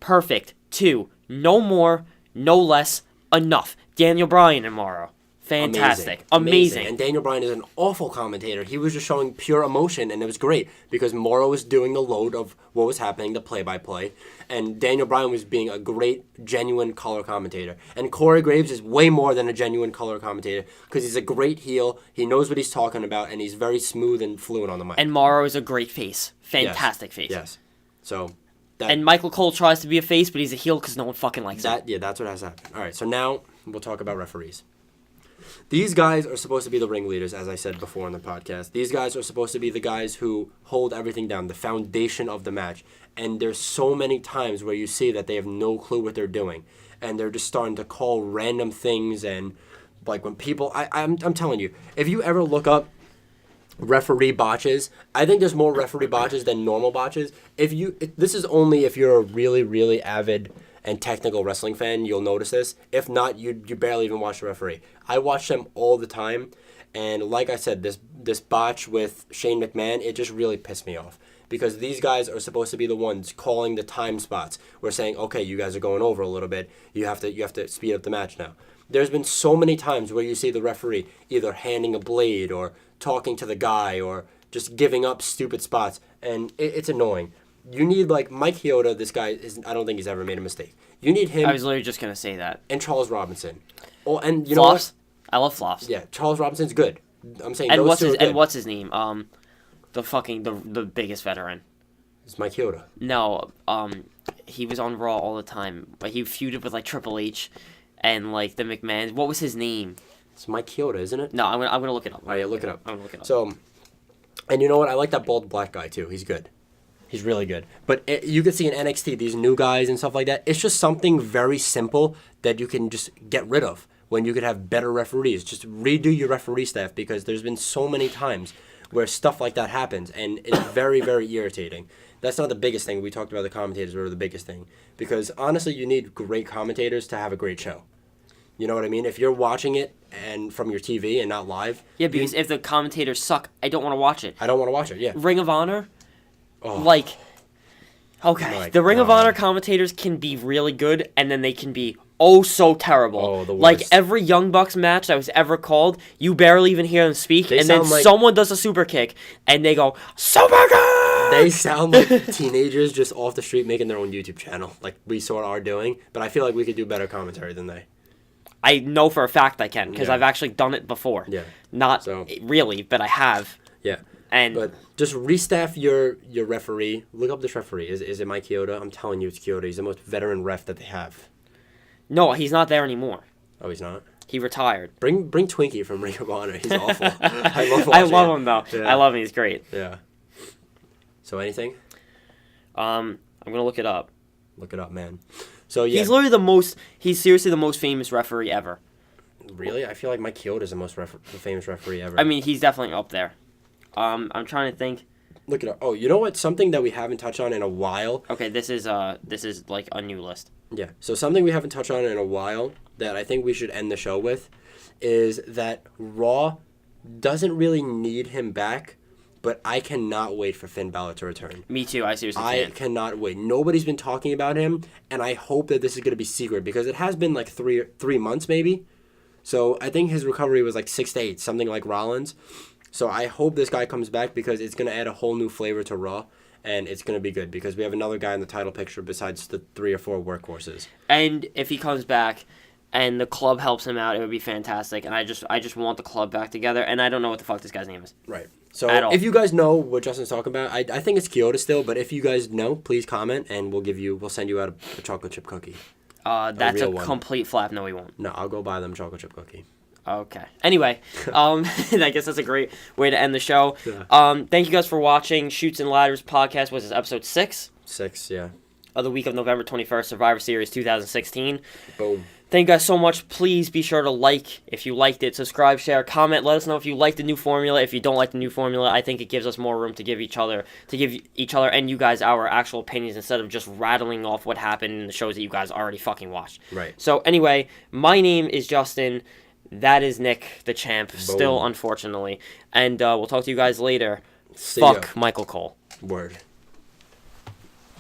Perfect. 2. No more, no less. Enough. Daniel Bryan and Mauro. Fantastic. Amazing. And Daniel Bryan is an awful commentator. He was just showing pure emotion, and it was great because Morrow was doing the load of what was happening, the play-by-play, and Daniel Bryan was being a great, genuine color commentator. And Corey Graves is way more than a genuine color commentator because he's a great heel, he knows what he's talking about, and he's very smooth and fluent on the mic. And Mauro is a great face. Fantastic face. Yes. So... And Michael Cole tries to be a face, but he's a heel because no one fucking likes him. that's what has happened. All right, so now we'll talk about referees. These guys are supposed to be the ringleaders, as I said before in the podcast. These guys are supposed to be the guys who hold everything down, the foundation of the match. And there's so many times where you see that they have no clue what they're doing. And they're just starting to call random things. And like when people... I'm telling you, if you ever look up referee botches, I think there's more referee botches than normal botches. This is only if you're a really, really avid and technical wrestling fan, you'll notice this. If not, you barely even watch the referee. I watch them all the time, and like I said, this botch with Shane McMahon, it just really pissed me off. Because these guys are supposed to be the ones calling the time spots. We're saying, okay, you guys are going over a little bit. You have to speed up the match now. There's been so many times where you see the referee either handing a blade or talking to the guy or just giving up stupid spots, and it's annoying. You need, like, Mike Chioda, this guy, I don't think he's ever made a mistake. You need him. I was literally just going to say that. And Charles Robinson. Oh, and you know what? I love flops. Yeah, Charles Robinson's good. I'm saying and those what's two his are good. And what's his name? The biggest veteran. It's Mike Chioda. No, he was on Raw all the time. But he feuded with, like, Triple H and, like, the McMahons. What was his name? It's Mike Chioda, isn't it? No, I'm gonna look it up. Oh, yeah, look it up. I'm gonna look it up. So, and you know what? I like that bald black guy, too. He's good. He's really good. But you can see in NXT, these new guys and stuff like that, it's just something very simple that you can just get rid of when you could have better referees. Just redo your referee staff, because there's been so many times where stuff like that happens, and it's very, very irritating. That's not the biggest thing. We talked about the commentators were the biggest thing. Because, honestly, you need great commentators to have a great show. You know what I mean? If you're watching it and from your TV and not live... Yeah, because if the commentators suck, I don't want to watch it. I don't want to watch it, yeah. Ring of Honor... Oh. Like, okay, My the Ring of God. Honor commentators can be really good, and then they can be oh so terrible. Oh, the worst. Like, every Young Bucks match that was ever called, you barely even hear them speak, They and then sound like- someone does a super kick, and they go, super kick! They sound like teenagers just off the street making their own YouTube channel, like we sort of are doing, but I feel like we could do better commentary than they. I know for a fact I can, because Yeah. I've actually done it before. Yeah. Not So- really, but I have. Yeah. And But just restaff your referee. Look up this referee. Is it Mike Chioda? I'm telling you, it's Chioda. He's the most veteran ref that they have. no, he's not there anymore. Oh, he's not? He retired. Bring Twinkie from Ring of Honor. He's awful. I love watching I love him, though. Yeah. I love him. He's great. Yeah. So anything? I'm going to look it up. Look it up, man. So, yeah. He's literally he's seriously the most famous referee ever. Really? I feel like Mike Chioda is the most the famous referee ever. I mean, he's definitely up there. I'm trying to think. Look it up. Oh, you know what? Something that we haven't touched on in a while. Okay, this is like a new list. Yeah. So something we haven't touched on in a while that I think we should end the show with is that Raw doesn't really need him back, but I cannot wait for Finn Balor to return. Me too. I seriously I can't. cannot wait. Nobody's been talking about him, and I hope that this is going to be secret, because it has been like three months maybe. So I think his recovery was like 6 to 8, something like Rollins. So I hope this guy comes back, because it's going to add a whole new flavor to Raw, and it's going to be good, because we have another guy in the title picture besides the 3 or 4 workhorses. And if he comes back and the club helps him out, it would be fantastic. And I just want the club back together, and I don't know what the fuck this guy's name is. Right. So At all. if you guys know what Justin's talking about, I think it's Kyoto still, but if you guys know, please comment, and we'll send you out a chocolate chip cookie. That's a real one. complete flap. No, he won't. No, I'll go buy them chocolate chip cookie. Okay. Anyway, I guess that's a great way to end the show. Yeah. Thank you guys for watching Shoots and Ladders podcast. Was this episode 6? 6, yeah. Of the week of November 21st, Survivor Series 2016. Boom. Thank you guys so much. Please be sure to like if you liked it. Subscribe, share, comment. Let us know if you like the new formula. If you don't like the new formula, I think it gives us more room to give each other and you guys our actual opinions, instead of just rattling off what happened in the shows that you guys already fucking watched. Right. So anyway, my name is Justin. That is Nick, the champ. Boom. Still, unfortunately. And we'll talk to you guys later. See Fuck ya. Michael Cole. Word.